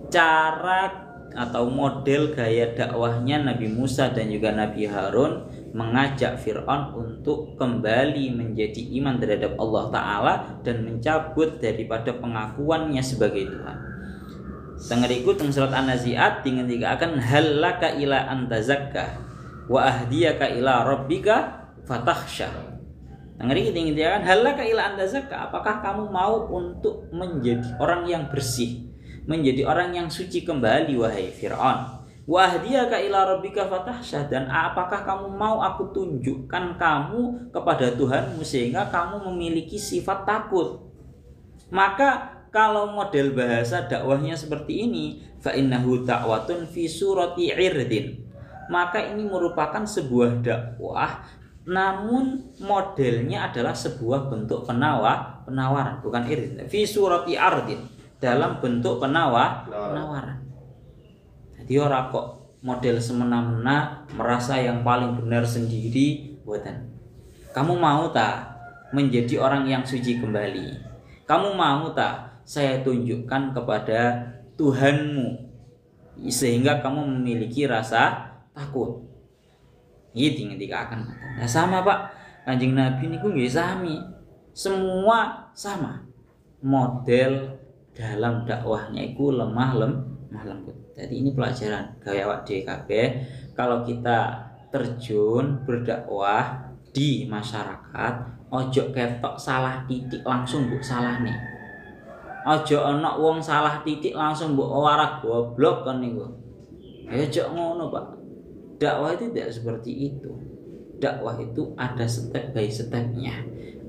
Cara atau model gaya dakwahnya Nabi Musa dan juga Nabi Harun mengajak Fir'aun untuk kembali menjadi iman terhadap Allah Ta'ala dan mencabut daripada pengakuannya sebagai Tuhan. Tengeriku teng surat An-Nazi'at akan halaka ila antazakka wa ahdiyaka ila rabbika fatakhsha. Tengeriku akan halaka ila antazakka, apakah kamu mau untuk menjadi orang yang bersih, menjadi orang yang suci kembali wahai Fir'aun. Wa ahdiyaka ila rabbika fatakhsha, dan apakah kamu mau aku tunjukkan kamu kepada Tuhanmu sehingga kamu memiliki sifat takut. Maka kalau model bahasa dakwahnya seperti ini, fa innahu ta'watun fi surati irdin, maka ini merupakan sebuah dakwah, namun modelnya adalah sebuah bentuk penawaran, bukan irdin, fi surati ardin, dalam bentuk penawaran. Jadi orang kok model semena-mena merasa yang paling benar sendiri, buatan. Kamu mau tak menjadi orang yang suci kembali? Kamu mau tak saya tunjukkan kepada Tuhanmu sehingga kamu memiliki rasa takut? Ini ketika akan nah, sama Pak, Kanjeng Nabi niku nggih sami. Semua sama. Model dalam dakwahnya itu lemah lembut. Jadi ini pelajaran gaya awak dhewe kabeh. Kalau kita terjun berdakwah di masyarakat, ojo ketok salah titik langsung mbok salahne. Ojo ana wong salah titik langsung mbok warak goblok kan niku. Ya ojo ngono, Pak. Dakwah itu tidak seperti itu. Dakwah itu ada step by stepnya,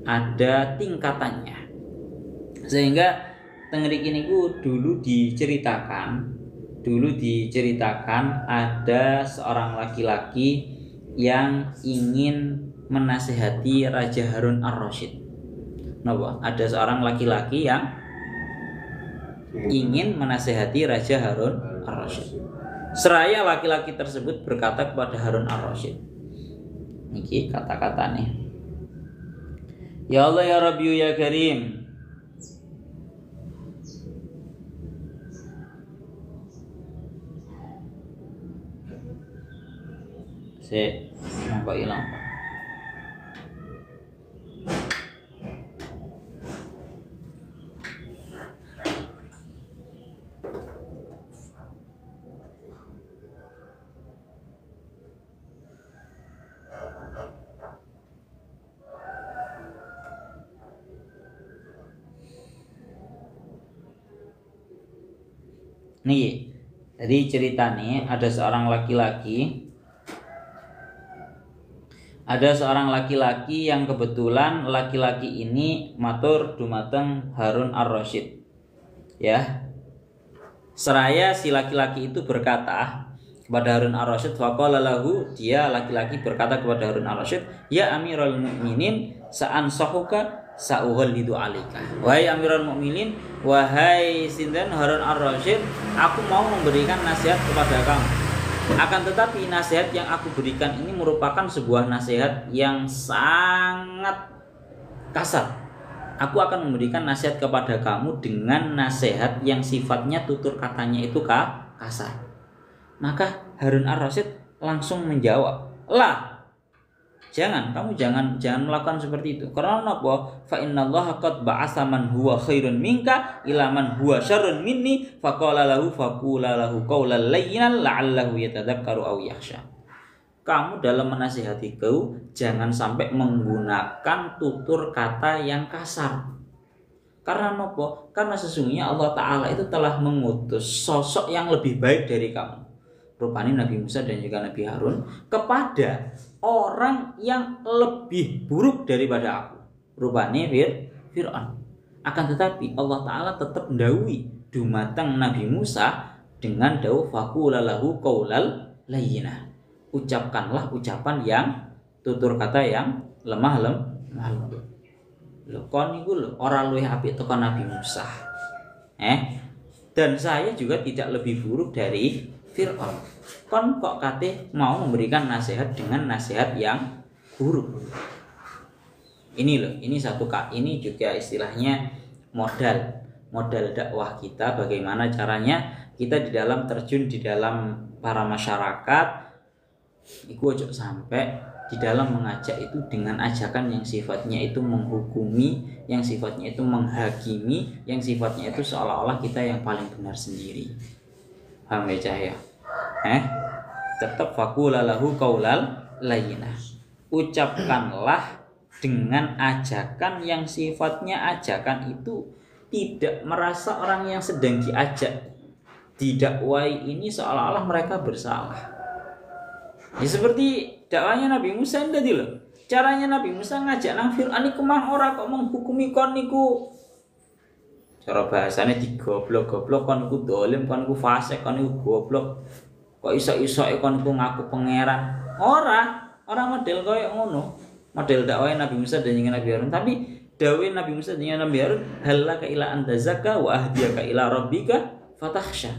ada tingkatannya. Sehingga tengriki niku dulu diceritakan ada seorang laki-laki yang ingin menasehati Raja Harun Ar-Rasyid. Napa? Ada seorang laki-laki yang ingin menasehati Raja Harun Ar-Rasyid. Seraya laki-laki tersebut berkata kepada Harun Ar-Rasyid. Niki kata-katanya. Ya Allah ya Rabbi ya Karim. Nampak hilang. Nih, jadi ceritanya ada seorang laki-laki yang kebetulan laki-laki ini matur dumateng Harun Ar-Rasyid. Ya. Seraya si laki-laki itu berkata kepada Harun Ar-Rasyid, faqala lahu, dia laki-laki berkata kepada Harun Ar-Rasyid, ya Amirul Mukminin, sa'ansahuka sa'uhallidu alika. Wahai Amirul Mukminin, wahai sinten Harun Ar-Rasyid, aku mau memberikan nasihat kepada kamu. Akan tetapi nasihat yang aku berikan ini merupakan sebuah nasihat yang sangat kasar. Aku akan memberikan nasihat kepada kamu dengan nasihat yang sifatnya tutur katanya itu kasar. Maka Harun Ar-Rasyid langsung menjawab, lah, kamu jangan melakukan seperti itu. Karena apa? Fa innallaha qad ba'atsa man huwa khairun minka ila man huwa syarrun minni faqala lahu faqula lahu qawlan layyinan la'allahu yatadzakkaru aw yakhsha. Kamu dalam menasihatiku jangan sampai menggunakan tutur kata yang kasar. Karena nopo? Karena sesungguhnya Allah Ta'ala itu telah mengutus sosok yang lebih baik dari kamu, rupanya Nabi Musa dan juga Nabi Harun, kepada orang yang lebih buruk daripada aku, rupanya Fir'aun. Akan tetapi Allah Ta'ala tetap ndawi dumateng Nabi Musa dengan dawuh faqula lahu qaulal layyinah. Ucapkanlah ucapan yang tutur kata yang lemah lembut. Lho kon niku lho ora luwih apik teko Nabi Musa. Dan saya juga tidak lebih buruk dari Fir'aun. Kon kok kate mau memberikan nasihat dengan nasihat yang buruk. Ini loh, ini ini juga istilahnya modal dakwah kita, bagaimana caranya kita di dalam terjun di dalam para masyarakat iku ojo sampai di dalam mengajak itu dengan ajakan yang sifatnya itu menghukumi, yang sifatnya itu menghakimi, yang sifatnya itu seolah-olah kita yang paling benar sendiri. Paham ya cahaya? Tetap faqula lahu qaulal layyinah. Ucapkanlah dengan ajakan yang sifatnya ajakan itu tidak merasa orang yang sedang diajak didakwai ini seolah-olah mereka bersalah. Ya seperti dakwanya Nabi Musa tadi loh. Caranya Nabi Musa ngajak nang Fir'aun iku mah ora kok menghukumi kon niku. Cara bahasane digoblok-goblok kon niku dolim, kon niku fasik, kon niku goblok. Kok iso-isoke kon niku ngaku pangeran. Ora model koyo ngono. Model dakwanya Nabi Musa dan Nabi Harun, tapi dawuh Nabi Musa dan Nabi Harun halaka ila anta zakka wa ahdiyaka ila rabbika fatakhsha.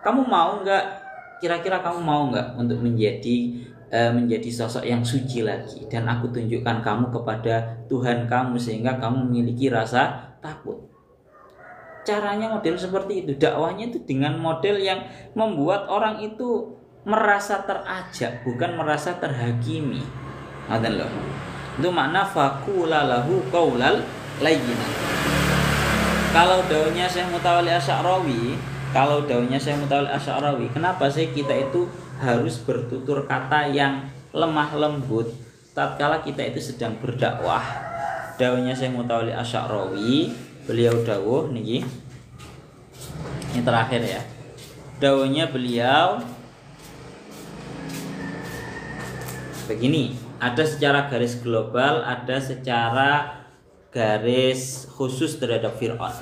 Kamu mau enggak? Kira-kira kamu mau enggak untuk menjadi sosok yang suci lagi dan aku tunjukkan kamu kepada Tuhan kamu sehingga kamu memiliki rasa takut. Caranya model seperti itu, dakwahnya itu dengan model yang membuat orang itu merasa terajak, bukan merasa terhakimi. Ngoten lho. Itu makna faqula lahu qaulal layyinah. Kalau daunnya Syekh Mutawalli Asy'arawi, kenapa sih kita itu harus bertutur kata yang lemah lembut tatkala kita itu sedang berdakwah? Daunnya Syekh Mutawalli Asy'arawi, beliau dawuh niki. Ini terakhir ya. Dawuhnya beliau begini, ada secara garis global, ada secara garis khusus terhadap Fir'aun.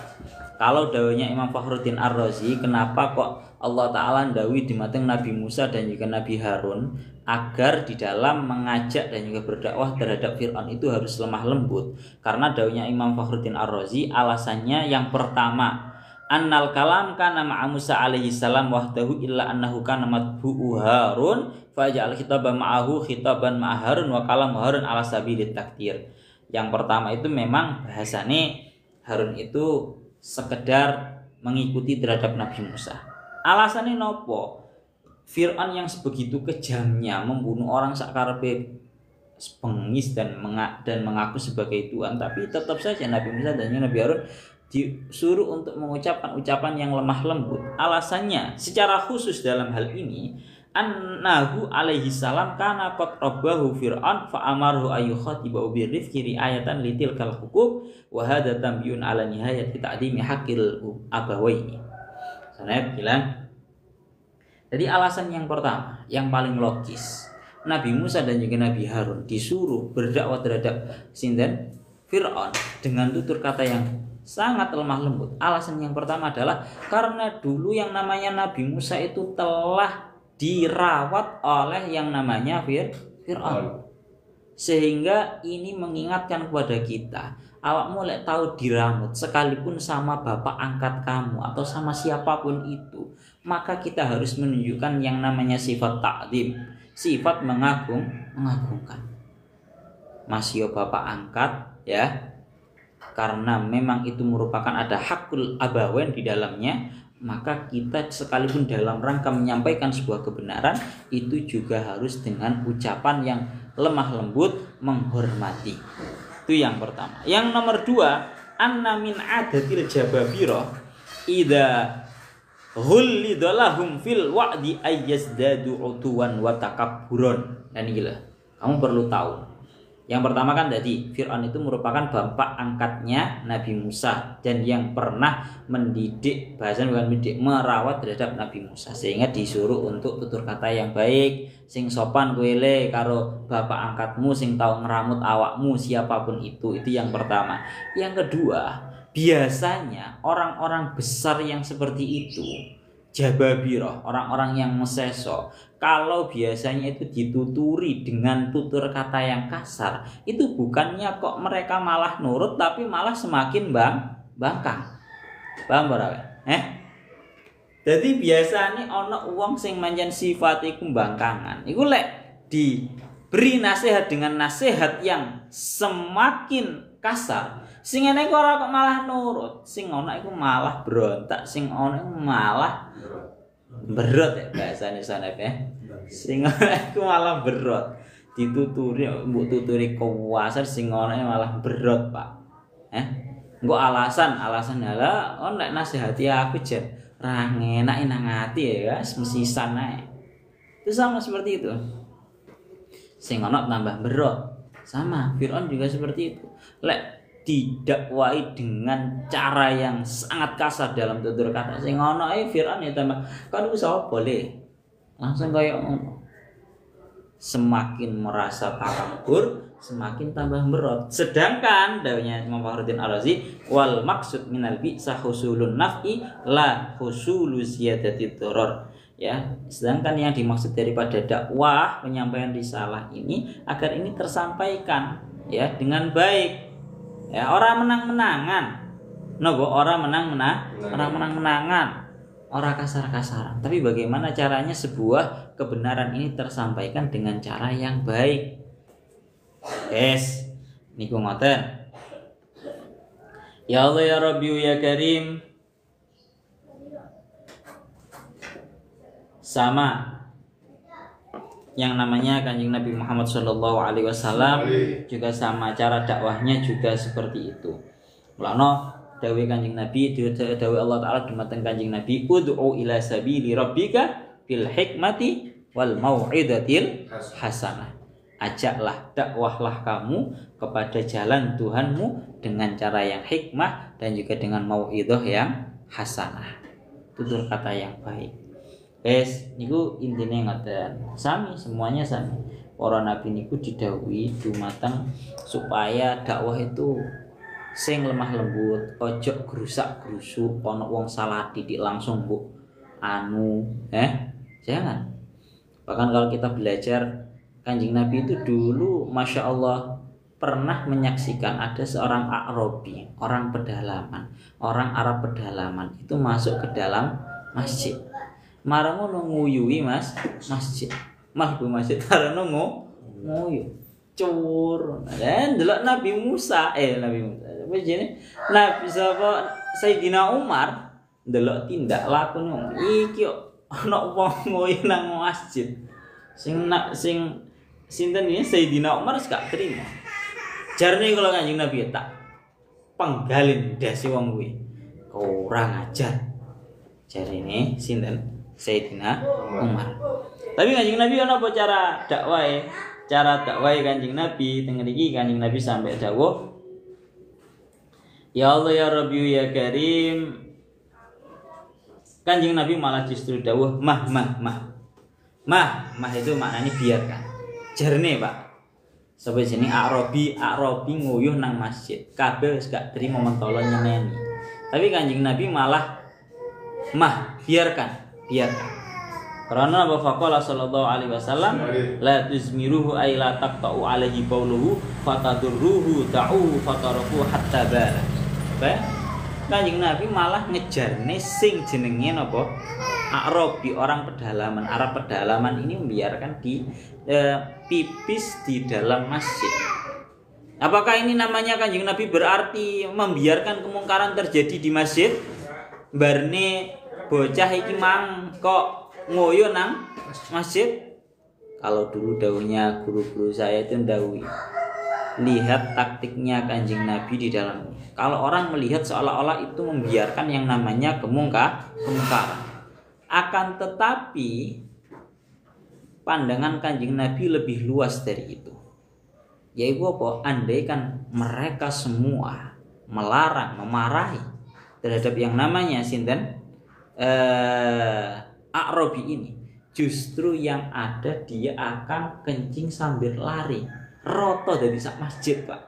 Kalau dawuhnya Imam Fakhruddin Ar-Razi, kenapa kok Allah Ta'ala ndawi di mateng Nabi Musa dan juga Nabi Harun agar di dalam mengajak dan juga berdakwah terhadap Fir'aun itu harus lemah lembut? Karena dawuhnya Imam Fakhruddin Ar-Razi, alasannya yang pertama, annal kalam kana ma'a Musa alaihi salam wahdahu illa annahu kana matbu'u Harun faja'al khitaban ma'ahu khitaban ma'a Harun wa kalam Harun ala sabilit takdir. Yang pertama itu memang bahasane Harun itu sekedar mengikuti terhadap Nabi Musa. Alasannya nopo? Fir'aun yang sebegitu kejamnya membunuh orang sakarepe pengis dan mengaku sebagai Tuhan, tapi tetap saja Nabi Musa dan Nabi Harun disuruh untuk mengucapkan ucapan yang lemah lembut. Alasannya secara khusus dalam hal ini annahu alaihi salam kana qad rabbahu Fir'aun fa amaruhu ayyukhatibu birrifqi riayatan litilkal huquq wa hadha tambiyun ala nihayati ta'dimi haqqil abawaini. Saya bilang, jadi alasan yang pertama yang paling logis, Nabi Musa dan juga Nabi Harun disuruh berdakwah terhadap sinten Fir'aun dengan tutur kata yang sangat lemah lembut. Alasan yang pertama adalah karena dulu yang namanya Nabi Musa itu telah dirawat oleh yang namanya Fir'aun. Sehingga ini mengingatkan kepada kita, awakmu lek tahu diramut sekalipun sama bapak angkat kamu atau sama siapapun itu, maka kita harus menunjukkan yang namanya sifat ta'zim, sifat mengagungkan. Masih bapak angkat ya, karena memang itu merupakan ada hakul abawen di dalamnya, maka kita sekalipun dalam rangka menyampaikan sebuah kebenaran itu juga harus dengan ucapan yang lemah lembut, menghormati. Itu yang pertama. Yang nomor dua, anna min adatil jababiro idza hullidalahum fil wa'di ayyazdadu utuwan wa takabburon. Dan gila, kamu perlu tahu Yang pertama kan tadi Fir'aun itu merupakan bapak angkatnya Nabi Musa dan yang pernah mendidik, bahasa bukan mendidik, merawat terhadap Nabi Musa, sehingga disuruh untuk tutur kata yang baik, sing sopan kuele karo bapak angkatmu sing tahu ngeramut awakmu siapapun itu yang pertama. Yang kedua, biasanya orang-orang besar yang seperti itu, Jababirah, orang-orang yang meseso, kalau biasanya itu dituturi dengan tutur kata yang kasar, itu bukannya kok mereka malah nurut, tapi malah semakin bangkang. Paham ora? Jadi biasanya ana wong sing manjen sifat iku bangkangan. Iku lek diberi nasihat dengan nasihat yang semakin kasar, sing ngene iku ora kok malah nurut, sing ana iku malah berontak, sing ana iku malah berot ya bahasane sanep ya. Sing ana iku malah berot. Dituturi mbok tuturi kuwasar, sing ana malah berot, Pak. Engko alasan hala nek nasihati aku jet ra ngenak nang ati ya, mesisan ae. Itu sama seperti itu. Sing ana tambah berot. Sama, Fir'aun juga seperti itu. Lek didakwai dengan cara yang sangat kasar dalam tutur kata, sing ana Fir'aun ya tambah kan iku sapa le. Langsung kaya ngono. Semakin merasa takabur, semakin tambah berot. Sedangkan dawuhnya Imam Fakhruddin Ar-Razi, wal maksud minal bi'sa husulun naf'i la husulu ziyadati dharar. Ya, sedangkan yang dimaksud daripada dakwah penyampaian risalah ini agar ini tersampaikan ya dengan baik. Ya, orang menang-menangan. Nopo, orang menang-menangan. Orang kasar-kasaran. Tapi bagaimana caranya sebuah kebenaran ini tersampaikan dengan cara yang baik? Niku ngoten. Ya Allah ya Rabbi ya Karim. Sama yang namanya Kanjeng Nabi Muhammad SAW juga sama, cara dakwahnya juga seperti itu. Mulane dawuh Kanjeng Nabi, dawuh Allah Taala dumateng Kanjeng Nabi, ud'u ila sabili rabbika bil hikmati wal mau'izatil hasanah. Ajaklah, dakwahlah kamu kepada jalan Tuhanmu dengan cara yang hikmah dan juga dengan mau'izah yang hasanah. Tutur kata yang baik. Niku intine ngoten. Sami, semuanya sami. Para nabi niku didhawuhi dumateng supaya dakwah itu sing lemah lembut, ojo grusak-grusuk, ana wong salah didik langsung mbok jangan. Bahkan kalau kita belajar Kanjeng Nabi itu dulu Masya Allah pernah menyaksikan ada seorang A'rabi, orang pedalaman, orang Arab pedalaman itu masuk ke dalam masjid. Marang ngono nguyuhi masjid. Mlebu masjid marang nguyu. Cur. Dan delok Nabi Musa. Apa jenenge? Nabi sapa Sayyidina Umar delok tindak lakune iki kok ana wong nguyu nang masjid. Sing sinten iki Sayyidina Umar gak terima. Jarne kalau Kanjeng Nabi tak penggalin dasi wong kuwi. Kurang ajar. Jarine sinten? Sayyidina Umar. Tapi Kanjeng Nabi ana apa cara dakwahe? Cara dakwahe Kanjeng Nabi teng mriki Kanjeng Nabi sampai dawuh, ya Allah ya Rabbi ya Karim. Kanjeng Nabi malah justru dawuh mah itu maknanya biarkan. Jarne Pak. Sampai sini A'rabi nguyuh nang masjid. Kabeh wis gak trimo mentolo nyeneni. Tapi Kanjeng Nabi malah biarkan. Karena Abu Faqala sallallahu alaihi wasallam la tuzmiruhu ay la taqta'u alaihi bauluhu fatadurruhu ta'u fatarafu hatta bala. Kanjeng Nabi malah ngejarne sing jenenge napa? A'rabi, orang pedalaman. Arab pedalaman ini membiarkan di pipis di dalam masjid. Apakah ini namanya Kanjeng Nabi berarti membiarkan kemungkaran terjadi di masjid? Barne bocah iki mang kok ngoyo nang masjid. Kalau dulu dawuhnya guru-guru saya itu dawuhi, lihat taktiknya Kanjeng Nabi di dalamnya. Kalau orang melihat seolah-olah itu membiarkan yang namanya kemungkaran. Akan tetapi pandangan Kanjeng Nabi lebih luas dari itu. Yaitu apa? Andaikan mereka semua melarang, memarahi terhadap yang namanya sinten A'rabi ini, justru yang ada dia akan kencing sambil lari, roto dari sak masjid, Pak.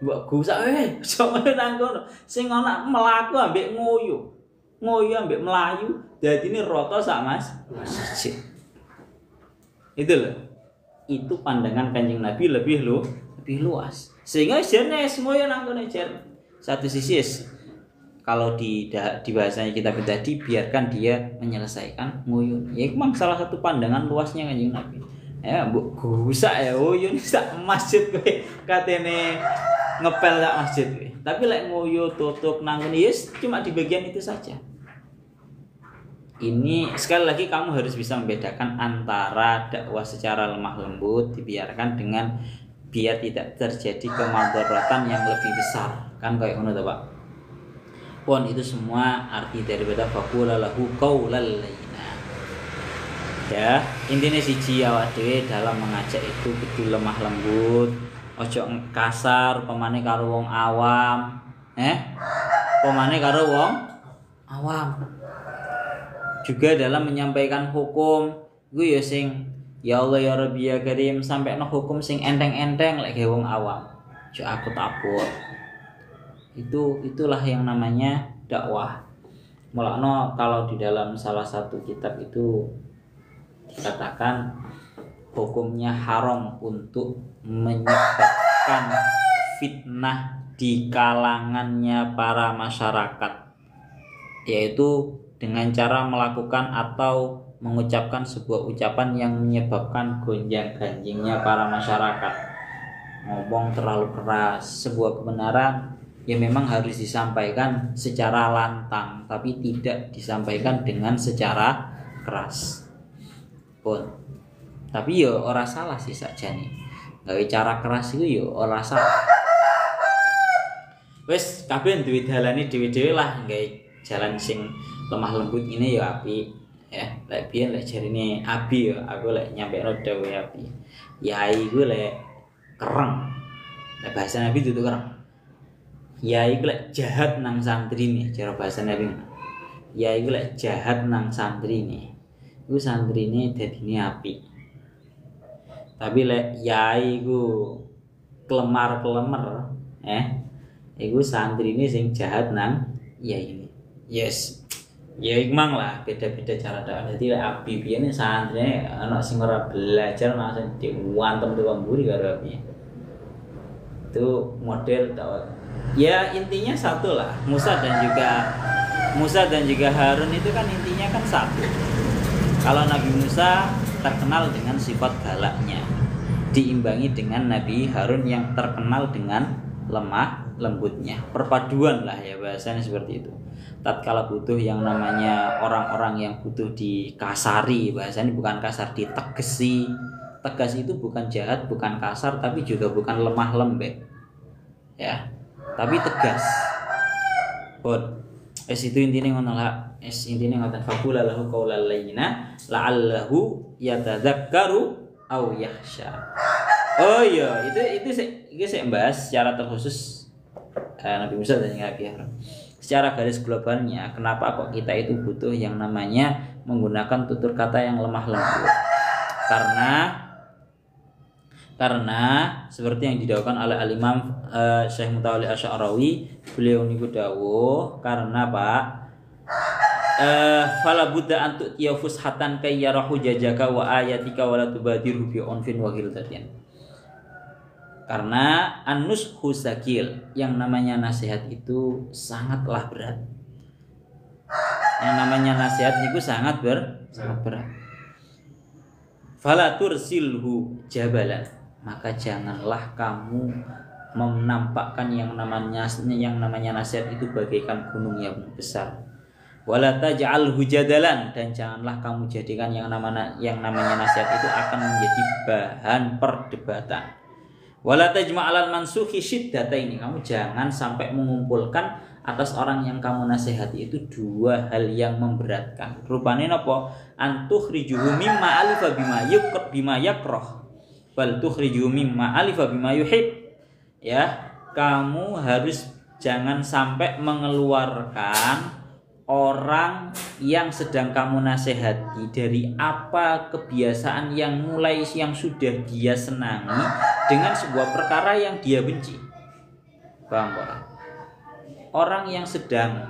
Mbok gusak sok nang kono. Sing ana mlaku ambek ngoyo. Ngoyo ambek melayu, dadine roto sak masjid. Itu loh. Itu pandangan Kanjeng Nabi lebih luas. Sehingga jerne semuanya nang kono jer. Satu sisi kalau di bahasanya kitab tadi biarkan dia menyelesaikan nguyun. Ya itu memang salah satu pandangan luasnya Kanjeng Nabi. Ya mbok gusak ya nguyun sak masjid kowe katene ngepel sak masjid kowe. Tapi lek nguyu tutup nang ngene cuma di bagian itu saja. Ini sekali lagi kamu harus bisa membedakan antara dakwah secara lemah lembut dibiarkan dengan biar tidak terjadi kemadharatan yang lebih besar. Kan kayak ngono to, Pak. Pon itu semua arti daripada faqula lahu qaulal layyina. Ya, intinya siji awak dhewe dalam mengajak itu kudu lemah lembut, ojo kasar pemane karo wong awam. Pemane karo wong awam. Juga dalam menyampaikan hukum, gue ya sing ya Allah ya Rabbi ya Karim sampai no hukum sing enteng-enteng lek wong awam. Jo aku takut. Itulah yang namanya dakwah. Mulakno kalau di dalam salah satu kitab itu dikatakan hukumnya haram untuk menyebabkan fitnah di kalangannya para masyarakat, yaitu dengan cara melakukan atau mengucapkan sebuah ucapan yang menyebabkan gonjang-ganjingnya para masyarakat. Ngomong terlalu keras, sebuah kebenaran ya memang harus disampaikan secara lantang, tapi tidak disampaikan dengan secara keras pun. Tapi ya ora salah sih sakjane. Gawe cara keras itu ya ora salah. Wes kabeh duwe dalane dhewe-dhewe lah, gawe jalan sing lemah lembut ini ya apik. Ya, lek biyen lek jarine Abi ya, aku lek nyampekno dawuh Abi. Yai ku lek kereng. Lek bahasa Nabi itu kereng. Yai ku lek jahat nang santrine, cara bahasa Nabi. Yai ku lek jahat nang santrine. Iku santrine dadine apik. Tapi lek yai ku kelemar-kelemer, iku santrine sing jahat nang yai ini. Yes. Ya emang lah beda-beda cara dakwah. Jadi lek Abi biyen santrine ana sing ora belajar langsung diwantem tukang mburi karo Abi. Itu model dakwah. Ya intinya satu lah. Musa dan juga Harun itu kan intinya kan satu. Kalau Nabi Musa terkenal dengan sifat galaknya, diimbangi dengan Nabi Harun yang terkenal dengan lemah lembutnya. Perpaduan lah ya bahasanya seperti itu. Tatkala butuh yang namanya orang-orang yang butuh dikasari, bahasanya bukan kasar, ditegesi. Tegas itu bukan jahat, bukan kasar, tapi juga bukan lemah lembek. Ya, tapi tegas. Itu intinya ngono lah. Intinya ngoten faqula lahu qaulal layyina la'allahu yatadzakkaru aw yakhsha. Oh iya, itu saya bahas secara terkhusus Nabi Musa dan Nabi Harun. Secara garis globalnya, kenapa kok kita itu butuh yang namanya menggunakan tutur kata yang lemah lembut? Karena seperti yang didawuhkan oleh Al-Imam Syekh Mutawalli Asy'arawi, beliau niku dawuh karena Pak fala budda an tu'tiya fushatan kay yarahu jajaka wa ayatika wa la tubadiru bi unfin wa ghilzatin. Karena anus husakil, yang namanya nasihat itu sangatlah berat. Yang namanya nasihat itu sangat berat. Fala tursilhu jabalan, maka janganlah kamu menampakkan yang namanya nasihat itu bagaikan gunung yang besar. Wala taj'alhu jadalan, dan janganlah kamu jadikan yang namanya nasihat itu akan menjadi bahan perdebatan. Wala tajma'alal mansukhi syiddataini, kamu jangan sampai mengumpulkan atas orang yang kamu nasihati itu dua hal yang memberatkan. Rupane napa? Antukhrijuhu mimma alifa bima yakrah. bal tukhriju mimma alifa bima yuhib. Ya, kamu harus jangan sampai mengeluarkan orang yang sedang kamu nasihati dari apa kebiasaan yang sudah dia senangi dengan sebuah perkara yang dia benci. Paham Pak? Orang yang sedang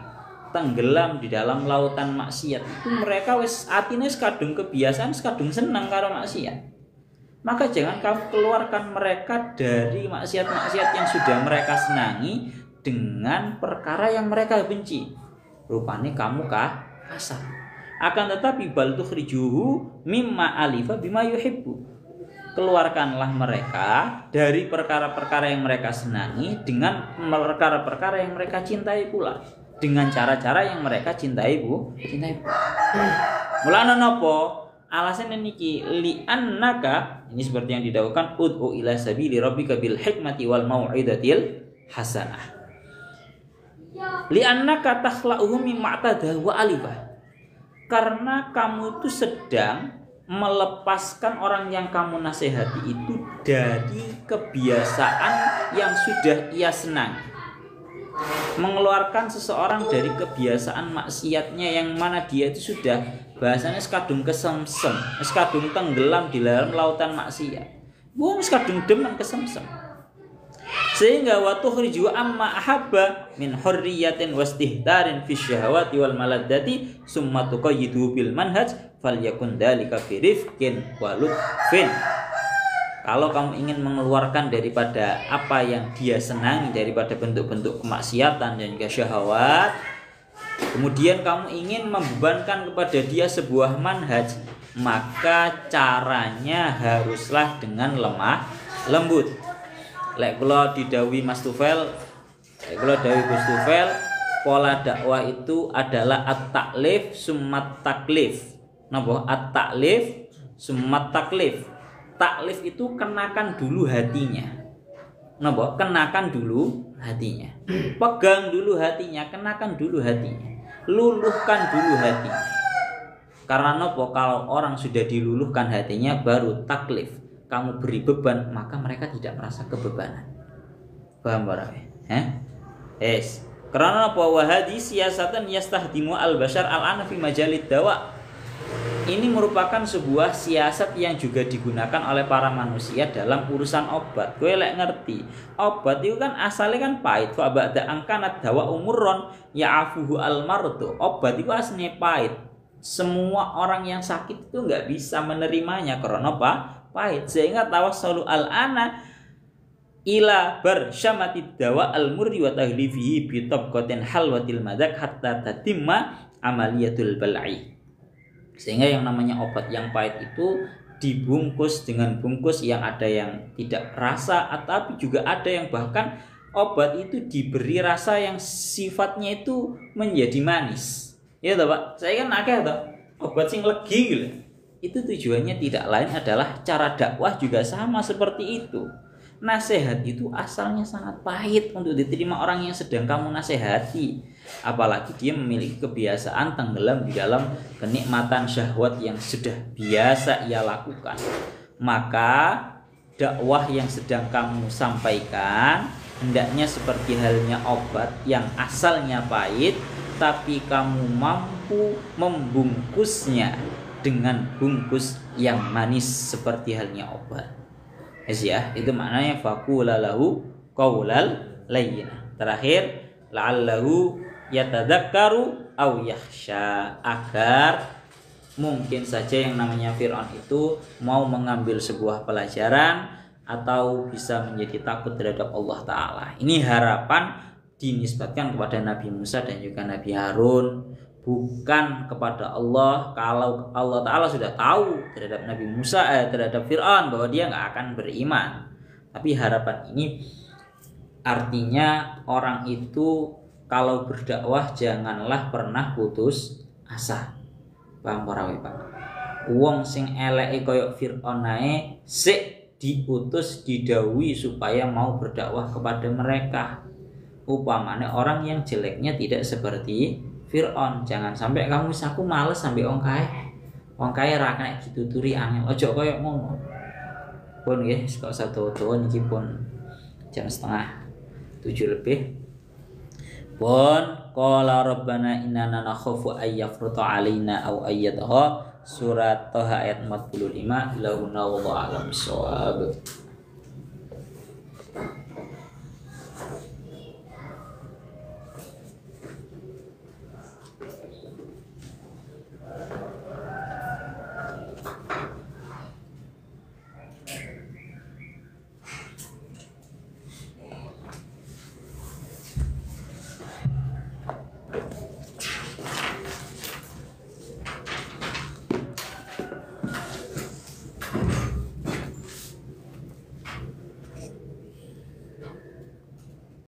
tenggelam di dalam lautan maksiat itu mereka wis atine kadung kebiasaan, kadung senang karo maksiat. Maka jangan kamu keluarkan mereka dari maksiat-maksiat yang sudah mereka senangi dengan perkara yang mereka benci. Rupanya kamu kasar. Akan tetapi bal tukhrijuhu mimma alifa bima yuhibbu. Keluarkanlah mereka dari perkara-perkara yang mereka senangi dengan perkara-perkara yang mereka cintai pula. Dengan cara-cara yang mereka cintai pula. Mulane napa? Alasan niki li'annaka, ini seperti yang didawuhkan ud'u ila sabili rabbika bil hikmati wal mau'izatil hasanah. Li'annaka takhla'uhum mimma ta'tada wa alibah. Karena kamu itu sedang melepaskan orang yang kamu nasihati itu dari kebiasaan yang sudah ia senangi. Mengeluarkan seseorang dari kebiasaan maksiatnya yang mana dia itu sudah bahasanya sekadung kesemsem, sekadung tenggelam di dalam lautan maksiat. Wong sekadung demen kesemsem. Sehingga wa tukhriju amma ahabba min hurriyatin wastihdarin fi syahawati wal maladdati summa tuqayyidu bil manhaj falyakun dzalika fi rifqin wa lutfin. Kalau kamu ingin mengeluarkan daripada apa yang dia senangi daripada bentuk-bentuk kemaksiatan dan juga syahwat, kemudian kamu ingin membebankan kepada dia sebuah manhaj, maka caranya haruslah dengan lemah lembut. Lek kula didhawuhi Mas Tufel, Gus Tufel, pola dakwah itu adalah at-taklif summat taklif. Napa? At-taklif summat taklif. Taklif itu kenakan dulu hatinya. Napa? Kenakan dulu hatinya. Pegang dulu hatinya, kenakan dulu hatinya. Luluhkan dulu hatinya. Karena napa? Kalau orang sudah diluluhkan hatinya baru taklif. Kamu beri beban, maka mereka tidak merasa kebebanan. Paham barang? Yes. Karena apa? Wahadi siasatan yastahdimu al-bashar al-ana fi majalid dawa. Ini merupakan sebuah siasat yang juga digunakan oleh para manusia dalam urusan obat. Kowe lek ngerti, obat itu kan asalnya kan pahit. Fa ba'da angkanat dawa umurron ya'afuhu al-mardu. Obat itu aslinya pahit. Semua orang yang sakit itu nggak bisa menerimanya karena apa? Pahit. Sehingga tawassalu al-ana ila barsyamatid dawa al-murri wa tahlifihi bi tabqatin halwatil madak hatta tatimma amaliyatul bal'i. Sehingga yang namanya obat yang pahit itu dibungkus dengan bungkus yang ada yang tidak rasa, tapi juga ada yang bahkan obat itu diberi rasa yang sifatnya itu menjadi manis. Ya toh Pak, saya kan akeh toh obat sing legi gitu. Itu tujuannya tidak lain adalah cara dakwah juga sama seperti itu. Nasihat itu asalnya sangat pahit untuk diterima orang yang sedang kamu nasihati. Apalagi dia memiliki kebiasaan tenggelam di dalam kenikmatan syahwat yang sudah biasa ia lakukan. Maka dakwah yang sedang kamu sampaikan hendaknya seperti halnya obat yang asalnya pahit, tapi kamu mampu membungkusnya dengan bungkus yang manis seperti halnya obat. Ya, itu maknanya faqula lahu qaulal layyina. Terakhir, la'allahu yatadzakkaru aw yakhsha, agar mungkin saja yang namanya Fir'aun itu mau mengambil sebuah pelajaran atau bisa menjadi takut terhadap Allah Ta'ala. Ini harapan dinisbatkan kepada Nabi Musa dan juga Nabi Harun, bukan kepada Allah. Kalau Allah Ta'ala sudah tahu terhadap Nabi Musa, terhadap Fir'aun bahwa dia nggak akan beriman. Tapi harapan ini artinya orang itu kalau berdakwah janganlah pernah putus asa. Paham para Pak? Wong sing eleke koyok Fir'aun ae sik diutus didhawuhi supaya mau berdakwah kepada mereka. Upamane orang yang jeleknya tidak seperti Fir'aun, jangan sampai kamu aku males sampai wong kae ra kena dituturi angel. Ojo koyo ngono. Pun nggih kok 1 tahun iki pun jam setengah 7 lebih. Pun qala rabbana innana nakhafu ay yafruta alaina aw ayyadha surat Toha ayat 45 lahuna wallahu a'lam bissawab.